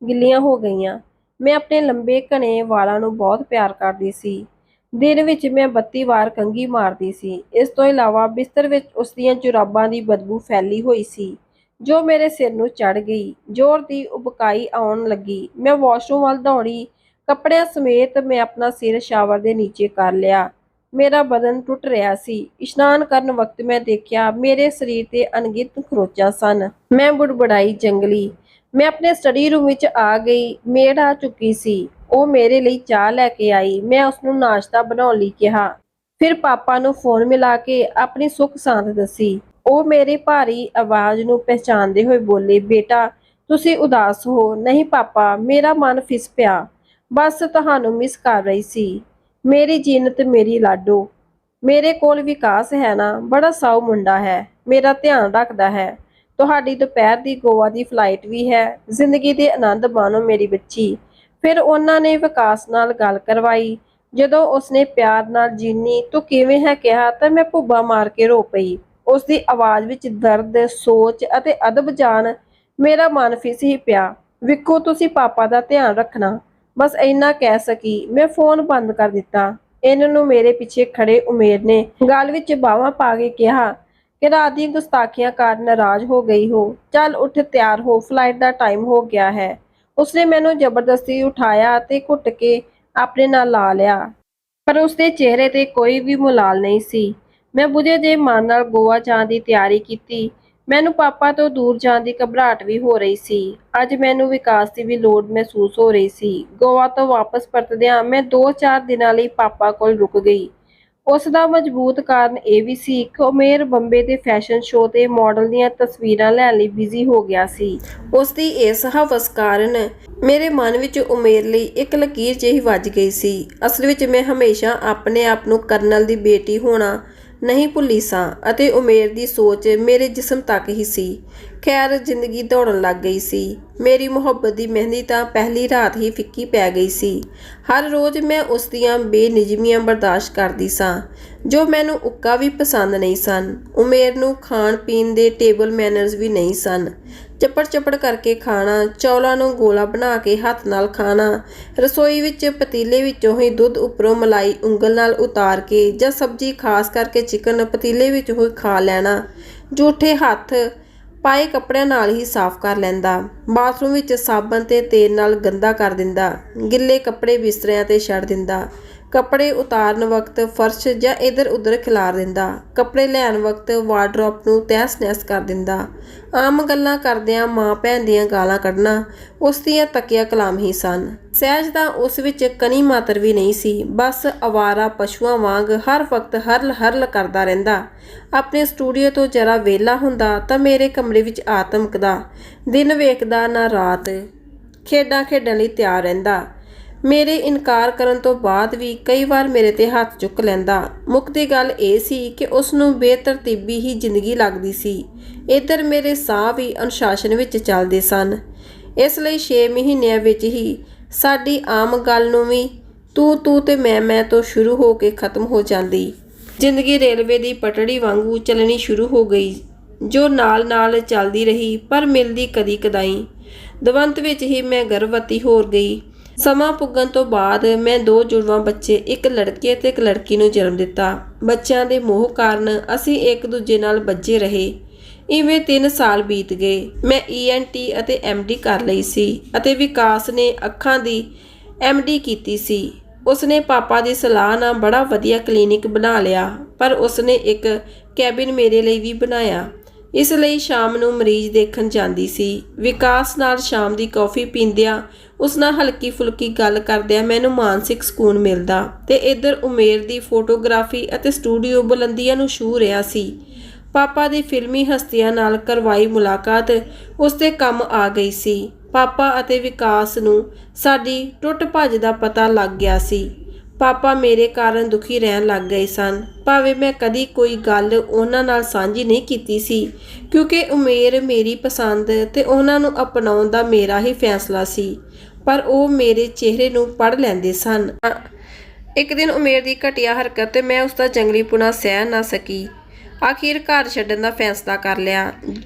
ਗਿੱਲੀਆਂ ਹੋ ਗਈਆਂ। ਮੈਂ ਆਪਣੇ ਲੰਬੇ ਘਣੇ ਵਾਲਾਂ ਨੂੰ ਬਹੁਤ ਪਿਆਰ ਕਰਦੀ ਸੀ। ਦਿਨ ਵਿੱਚ ਮੈਂ 32 ਵਾਰ ਕੰਘੀ ਮਾਰਦੀ ਸੀ। ਇਸ ਤੋਂ ਇਲਾਵਾ ਬਿਸਤਰ ਵਿੱਚ ਉਸਦੀਆਂ ਜੁਰਾਬਾਂ ਦੀ ਬਦਬੂ ਫੈਲੀ ਹੋਈ ਸੀ, ਜੋ ਮੇਰੇ ਸਿਰ ਨੂੰ ਚੜ੍ਹ ਗਈ। ਜ਼ੋਰ ਦੀ ਉਬਕਾਈ ਆਉਣ ਲੱਗੀ। ਮੈਂ ਵਾਸ਼ਰੂਮ ਵੱਲ ਦੌੜੀ। ਕੱਪੜਿਆਂ ਸਮੇਤ ਮੈਂ ਆਪਣਾ ਸਿਰ ਸ਼ਾਵਰ ਦੇ ਨੀਚੇ ਕਰ ਲਿਆ। ਮੇਰਾ ਬਦਨ ਟੁੱਟ ਰਿਹਾ ਸੀ। ਇਸ਼ਨਾਨ ਕਰਨ ਵਕਤ ਮੈਂ ਦੇਖਿਆ ਮੇਰੇ ਸਰੀਰ ਤੇ ਅਣਗਿਣਤ ਖਰੋਚਾਂ ਸਨ। ਮੈਂ ਬੁੜਬੁੜਾਈ ਜੰਗਲੀ। ਮੈਂ ਆਪਣੇ ਸਟੱਡੀ ਰੂਮ ਵਿੱਚ ਆ ਗਈ। ਮੇਡ ਆ ਚੁੱਕੀ ਸੀ। ਉਹ ਮੇਰੇ ਲਈ ਚਾਹ ਲੈ ਕੇ ਆਈ। ਮੈਂ ਉਸਨੂੰ ਨਾਸ਼ਤਾ ਬਣਾਉਣ ਲਈ ਕਿਹਾ। ਫਿਰ ਪਾਪਾ ਨੂੰ ਫੋਨ ਮਿਲਾ ਕੇ ਆਪਣੀ ਸੁੱਖ ਸਾਂਦ ਦੱਸੀ। ਉਹ ਮੇਰੀ ਭਾਰੀ ਆਵਾਜ਼ ਨੂੰ ਪਹਿਚਾਣਦੇ ਹੋਏ ਬੋਲੇ, ਬੇਟਾ ਤੁਸੀਂ ਉਦਾਸ ਹੋ? ਨਹੀਂ ਪਾਪਾ, ਮੇਰਾ ਮਨ ਫਿਸ ਪਿਆ। ਬਸ ਤੁਹਾਨੂੰ ਮਿਸ ਕਰ ਰਹੀ ਸੀ। ਮੇਰੀ ਜੀਨਤ, ਮੇਰੀ ਲਾਡੋ। ਮੇਰੇ ਕੋਲ ਵਿਕਾਸ ਹੈ ਨਾ, ਬੜਾ ਸਾਊ ਮੁੰਡਾ ਹੈ, ਮੇਰਾ ਧਿਆਨ ਰੱਖਦਾ ਹੈ। ਤੁਹਾਡੀ ਦੁਪਹਿਰ ਦੀ ਗੋਆ ਦੀ ਫਲਾਈਟ ਵੀ ਹੈ। ਜ਼ਿੰਦਗੀ ਦੇ ਆਨੰਦ ਮਾਣੋ ਮੇਰੀ ਬੱਚੀ। ਫਿਰ ਉਹਨਾਂ ਨੇ ਵਿਕਾਸ ਨਾਲ ਗੱਲ ਕਰਵਾਈ। ਜਦੋਂ ਉਸਨੇ ਪਿਆਰ ਨਾਲ ਜੀਨੀ ਤੂੰ ਕਿਵੇਂ ਹੈ ਕਿਹਾ ਤਾਂ ਮੈਂ ਭੁੱਬਾ ਮਾਰ ਕੇ ਰੋ ਪਈ। ਉਸਦੀ ਆਵਾਜ਼ ਵਿੱਚ ਦਰਦ, ਸੋਚ ਅਤੇ ਅਦਬ ਜਾਣ ਮੇਰਾ ਮਨ ਫਿਸ ਹੀ ਪਿਆ। ਵਿਕੋ ਤੁਸੀਂ ਪਾਪਾ ਦਾ ਧਿਆਨ ਰੱਖਣਾ, ਬਸ ਇੰਨਾ ਕਹਿ ਸਕੀ। ਮੈਂ ਫੋਨ ਬੰਦ ਕਰ ਦਿੱਤਾ। ਇਹਨਾਂ ਨੂੰ ਮੇਰੇ ਪਿੱਛੇ ਖੜੇ ਉਮੇਰ ਨੇ ਗਲ ਵਿੱਚ ਬਾਹਾਂ ਪਾ ਕੇ ਕਿਹਾ ਕਿ ਰਾਤ ਦੀਆਂ ਗੁਸਤਾਖੀਆਂ ਕਾਰਨ ਨਾਰਾਜ਼ ਹੋ ਗਈ ਹੋ। ਚੱਲ ਉੱਠ, ਤਿਆਰ ਹੋ, ਫਲਾਈਟ ਦਾ ਟਾਈਮ ਹੋ ਗਿਆ ਹੈ। ਉਸਨੇ ਮੈਨੂੰ ਜ਼ਬਰਦਸਤੀ ਉਠਾਇਆ ਤੇ ਘੁੱਟ ਕੇ ਆਪਣੇ ਨਾਲ ਲਾ ਲਿਆ, ਪਰ ਉਸਦੇ ਚਿਹਰੇ ਤੇ ਕੋਈ ਵੀ ਮੁਲਾਲ ਨਹੀਂ ਸੀ। ਮੈਂ ਬੁਝੇ ਜਿਹੇ ਮਨ ਨਾਲ ਗੋਆ ਜਾਣ ਦੀ ਤਿਆਰੀ ਕੀਤੀ। ਮੈਨੂੰ ਪਾਪਾ ਤੋਂ ਦੂਰ ਜਾਣ ਦੀ ਘਬਰਾਹਟ ਵੀ ਹੋ ਰਹੀ ਸੀ। ਅੱਜ ਮੈਨੂੰ ਵਿਕਾਸ ਦੀ ਵੀ ਲੋੜ ਮਹਿਸੂਸ ਹੋ ਰਹੀ ਸੀ। ਗੋਆ ਤੋਂ ਵਾਪਸ ਪਰਤਦਿਆਂ ਮੈਂ 2-4 ਦਿਨਾਂ ਲਈ ਪਾਪਾ ਕੋਲ ਰੁਕ ਗਈ। ਉਸ ਦਾ ਮਜ਼ਬੂਤ ਕਾਰਨ ਇਹ ਵੀ ਸੀ ਕਿ ਉਮੇਰ ਬੰਬੇ ਦੇ ਫੈਸ਼ਨ ਸ਼ੋਅ ਤੇ ਮਾਡਲ ਦੀਆਂ ਤਸਵੀਰਾਂ ਲੈਣ ਲਈ ਬਿਜ਼ੀ ਹੋ ਗਿਆ ਸੀ। ਉਸ ਦੀ ਇਸ ਹਵਸ ਕਾਰਨ ਮੇਰੇ ਮਨ ਵਿੱਚ ਉਮੇਰ ਲਈ ਇੱਕ ਲਕੀਰ ਜਿਹੀ ਵੱਜ ਗਈ ਸੀ। ਅਸਲ ਵਿੱਚ ਮੈਂ ਹਮੇਸ਼ਾ ਆਪਣੇ ਆਪ ਨੂੰ ਕਰਨਲ ਦੀ ਬੇਟੀ ਹੋਣਾ ਨਹੀਂ ਭੁੱਲੀ ਸਾਂ ਅਤੇ ਉਮੇਰ ਦੀ ਸੋਚ ਮੇਰੇ ਜਿਸਮ ਤੱਕ ਹੀ ਸੀ। ਖੈਰ, ਜ਼ਿੰਦਗੀ ਦੌੜਨ ਲੱਗ ਗਈ ਸੀ। ਮੇਰੀ ਮੁਹੱਬਤ ਦੀ ਮਹਿੰਦੀ ਤਾਂ ਪਹਿਲੀ ਰਾਤ ਹੀ ਫਿੱਕੀ ਪੈ ਗਈ ਸੀ। ਹਰ ਰੋਜ਼ ਮੈਂ ਉਸ ਦੀਆਂ ਬੇਨਿਯਮੀਆਂ ਬਰਦਾਸ਼ਤ ਕਰਦੀ ਸਾਂ, ਜੋ ਮੈਨੂੰ ਉੱਕਾ ਵੀ ਪਸੰਦ ਨਹੀਂ ਸਨ। ਉਮੇਰ ਨੂੰ ਖਾਣ ਪੀਣ ਦੇ ਟੇਬਲ ਮੈਨਰਜ਼ ਵੀ ਨਹੀਂ ਸਨ। ਚੱਪੜ ਕਰਕੇ ਖਾਣਾ, ਚੌਲਾਂ ਨੂੰ ਗੋਲਾ ਬਣਾ ਕੇ ਹੱਥ ਨਾਲ ਖਾਣਾ, ਰਸੋਈ ਵਿੱਚ ਪਤੀਲੇ ਵਿੱਚੋਂ ਹੀ ਦੁੱਧ ਉੱਪਰੋਂ ਮਲਾਈ ਉਂਗਲ ਨਾਲ ਉਤਾਰ ਕੇ ਜਾਂ ਸਬਜ਼ੀ ਖਾਸ ਕਰਕੇ ਚਿਕਨ ਪਤੀਲੇ ਵਿੱਚੋਂ ਹੀ ਖਾ ਲੈਣਾ, ਜੂਠੇ ਹੱਥ ਪਾਏ ਕੱਪੜਿਆਂ ਨਾਲ ਹੀ ਸਾਫ਼ ਕਰ ਲੈਂਦਾ, ਬਾਥਰੂਮ ਵਿੱਚ ਸਾਬਣ ਤੇ ਤੇਲ ਨਾਲ ਗੰਦਾ ਕਰ ਦਿੰਦਾ, ਗਿੱਲੇ ਕੱਪੜੇ ਬਿਸਤਰਿਆਂ ਤੇ ਛੱਡ ਦਿੰਦਾ, ਕੱਪੜੇ ਉਤਾਰਨ ਵਕਤ ਫਰਸ਼ ਜਾਂ ਇੱਧਰ ਉੱਧਰ ਖਿਲਾਰ ਦਿੰਦਾ, ਕੱਪੜੇ ਲੈਣ ਵਕਤ ਵਾਰਡਰੋਬ ਨੂੰ ਤਹਿਸ-ਨਹਿਸ ਕਰ ਦਿੰਦਾ। ਆਮ ਗੱਲਾਂ ਕਰਦਿਆਂ ਮਾਂ ਭੈਣ ਦੀਆਂ ਗਾਲਾਂ ਕੱਢਣਾ ਉਸ ਦੀਆਂ ਤਕੀਆ ਕਲਾਮ ਹੀ ਸਨ। ਸਹਿਜ ਤਾਂ ਉਸ ਵਿੱਚ ਕਣੀ ਮਾਤਰ ਵੀ ਨਹੀਂ ਸੀ। ਬਸ ਅਵਾਰਾ ਪਸ਼ੂਆਂ ਵਾਂਗ ਹਰ ਵਕਤ ਹਰਲ ਕਰਦਾ ਰਹਿੰਦਾ। ਆਪਣੇ ਸਟੂਡੀਓ ਤੋਂ ਜਰਾ ਵਿਹਲਾ ਹੁੰਦਾ ਤਾਂ ਮੇਰੇ ਕਮਰੇ ਵਿੱਚ ਆ ਧਮਕਦਾ। ਦਿਨ ਵੇਖਦਾ ਨਾ ਰਾਤ, ਖੇਡਾਂ ਖੇਡਣ ਲਈ ਤਿਆਰ ਰਹਿੰਦਾ। ਮੇਰੇ ਇਨਕਾਰ ਕਰਨ ਤੋਂ ਬਾਅਦ ਵੀ ਕਈ ਵਾਰ ਮੇਰੇ ਤੇ ਹੱਥ ਚੁੱਕ ਲੈਂਦਾ। ਮੁੱਕਦੀ ਗੱਲ ਇਹ ਸੀ ਕਿ ਉਸ ਨੂੰ ਬੇਤਰਤੀਬੀ ਹੀ ਜ਼ਿੰਦਗੀ ਲੱਗਦੀ ਸੀ। ਇੱਧਰ ਮੇਰੇ ਸਾਹ ਵੀ ਅਨੁਸ਼ਾਸਨ ਵਿੱਚ ਚੱਲਦੇ ਸਨ। ਇਸ ਲਈ 6 ਮਹੀਨਿਆਂ ਵਿੱਚ ਹੀ ਸਾਡੀ ਆਮ ਗੱਲ ਨੂੰ ਵੀ ਤੂੰ ਤੇ ਮੈਂ ਤੋਂ ਸ਼ੁਰੂ ਹੋ ਕੇ ਖਤਮ ਹੋ ਜਾਂਦੀ। ਜ਼ਿੰਦਗੀ ਰੇਲਵੇ ਦੀ ਪਟੜੀ ਵਾਂਗੂ ਚੱਲਣੀ ਸ਼ੁਰੂ ਹੋ ਗਈ, ਜੋ ਨਾਲ ਚੱਲਦੀ ਰਹੀ ਪਰ ਮਿਲਦੀ ਕਦੀ ਕਦਾਈ। ਦਵੰਤ ਵਿੱਚ ਹੀ ਮੈਂ ਗਰਭਵਤੀ ਹੋ ਗਈ। ਸਮਾਂ ਪੁੱਗਣ ਤੋਂ ਬਾਅਦ ਮੈਂ 2 ਜੁੜਵਾਂ ਬੱਚੇ, ਇੱਕ ਲੜਕੇ ਤੇ ਇੱਕ ਲੜਕੀ ਨੂੰ ਜਨਮ ਦਿੱਤਾ। ਬੱਚਿਆਂ ਦੇ ਮੋਹ ਕਾਰਨ ਅਸੀਂ ਇੱਕ ਦੂਜੇ ਨਾਲ ਬੱਝੇ ਰਹੇ। ਇਵੇਂ 3 ਸਾਲ ਬੀਤ ਗਏ। ਮੈਂ ENT ਅਤੇ MD ਕਰ ਲਈ ਸੀ ਅਤੇ ਵਿਕਾਸ ਨੇ ਅੱਖਾਂ ਦੀ MD ਕੀਤੀ ਸੀ। ਉਸਨੇ ਪਾਪਾ ਦੀ ਸਲਾਹ ਨਾਲ ਬੜਾ ਵਧੀਆ ਕਲੀਨਿਕ ਬਣਾ ਲਿਆ, ਪਰ ਉਸਨੇ ਇੱਕ ਕੈਬਿਨ ਮੇਰੇ ਲਈ ਵੀ ਬਣਾਇਆ। ਇਸ ਲਈ ਸ਼ਾਮ ਨੂੰ ਮਰੀਜ਼ ਦੇਖਣ ਜਾਂਦੀ ਸੀ। ਵਿਕਾਸ ਨਾਲ ਸ਼ਾਮ ਦੀ ਕੌਫੀ ਪੀਂਦਿਆਂ, ਉਸ ਨਾਲ ਹਲਕੀ ਫੁਲਕੀ ਗੱਲ ਕਰਦਿਆਂ ਮੈਨੂੰ ਮਾਨਸਿਕ ਸਕੂਨ ਮਿਲਦਾ ਤੇ ਇੱਧਰ ਉਮੇਰ ਦੀ ਫੋਟੋਗ੍ਰਾਫੀ ਅਤੇ ਸਟੂਡੀਓ ਬੁਲੰਦੀਆਂ ਨੂੰ ਛੂਹ ਰਿਹਾ ਸੀ। ਪਾਪਾ ਦੀ ਫਿਲਮੀ ਹਸਤੀਆਂ ਨਾਲ ਕਰਵਾਈ ਮੁਲਾਕਾਤ ਉਸ ਦੇ ਕੰਮ ਆ ਗਈ ਸੀ। ਪਾਪਾ ਅਤੇ ਵਿਕਾਸ ਨੂੰ ਸਾਡੀ ਟੁੱਟ ਭੱਜ ਦਾ ਪਤਾ ਲੱਗ ਗਿਆ ਸੀ। ਪਾਪਾ ਮੇਰੇ ਕਾਰਨ ਦੁਖੀ ਰਹਿਣ ਲੱਗ ਗਏ ਸਨ, ਭਾਵੇਂ ਮੈਂ ਕਦੀ ਕੋਈ ਗੱਲ ਉਹਨਾਂ ਨਾਲ ਸਾਂਝੀ ਨਹੀਂ ਕੀਤੀ ਸੀ, ਕਿਉਂਕਿ ਉਮੇਰ ਮੇਰੀ ਪਸੰਦ ਤੇ ਉਹਨਾਂ ਨੂੰ ਅਪਣਾਉਣ ਦਾ ਮੇਰਾ ਹੀ ਫੈਸਲਾ ਸੀ। ਪਰ ਉਹ ਮੇਰੇ ਚਿਹਰੇ ਨੂੰ ਪੜ੍ਹ ਲੈਂਦੇ ਸਨ। ਇੱਕ ਦਿਨ ਉਮੇਰ ਦੀ ਘਟੀਆ ਹਰਕਤ ਤੇ ਮੈਂ ਉਸਦਾ ਜੰਗਲੀਪੁਣਾ ਸਹਿ ਨਾ ਸਕੀ। ਆਖਿਰ ਘਰ ਛੱਡਣ ਦਾ ਫੈਸਲਾ ਕਰ ਲਿਆ।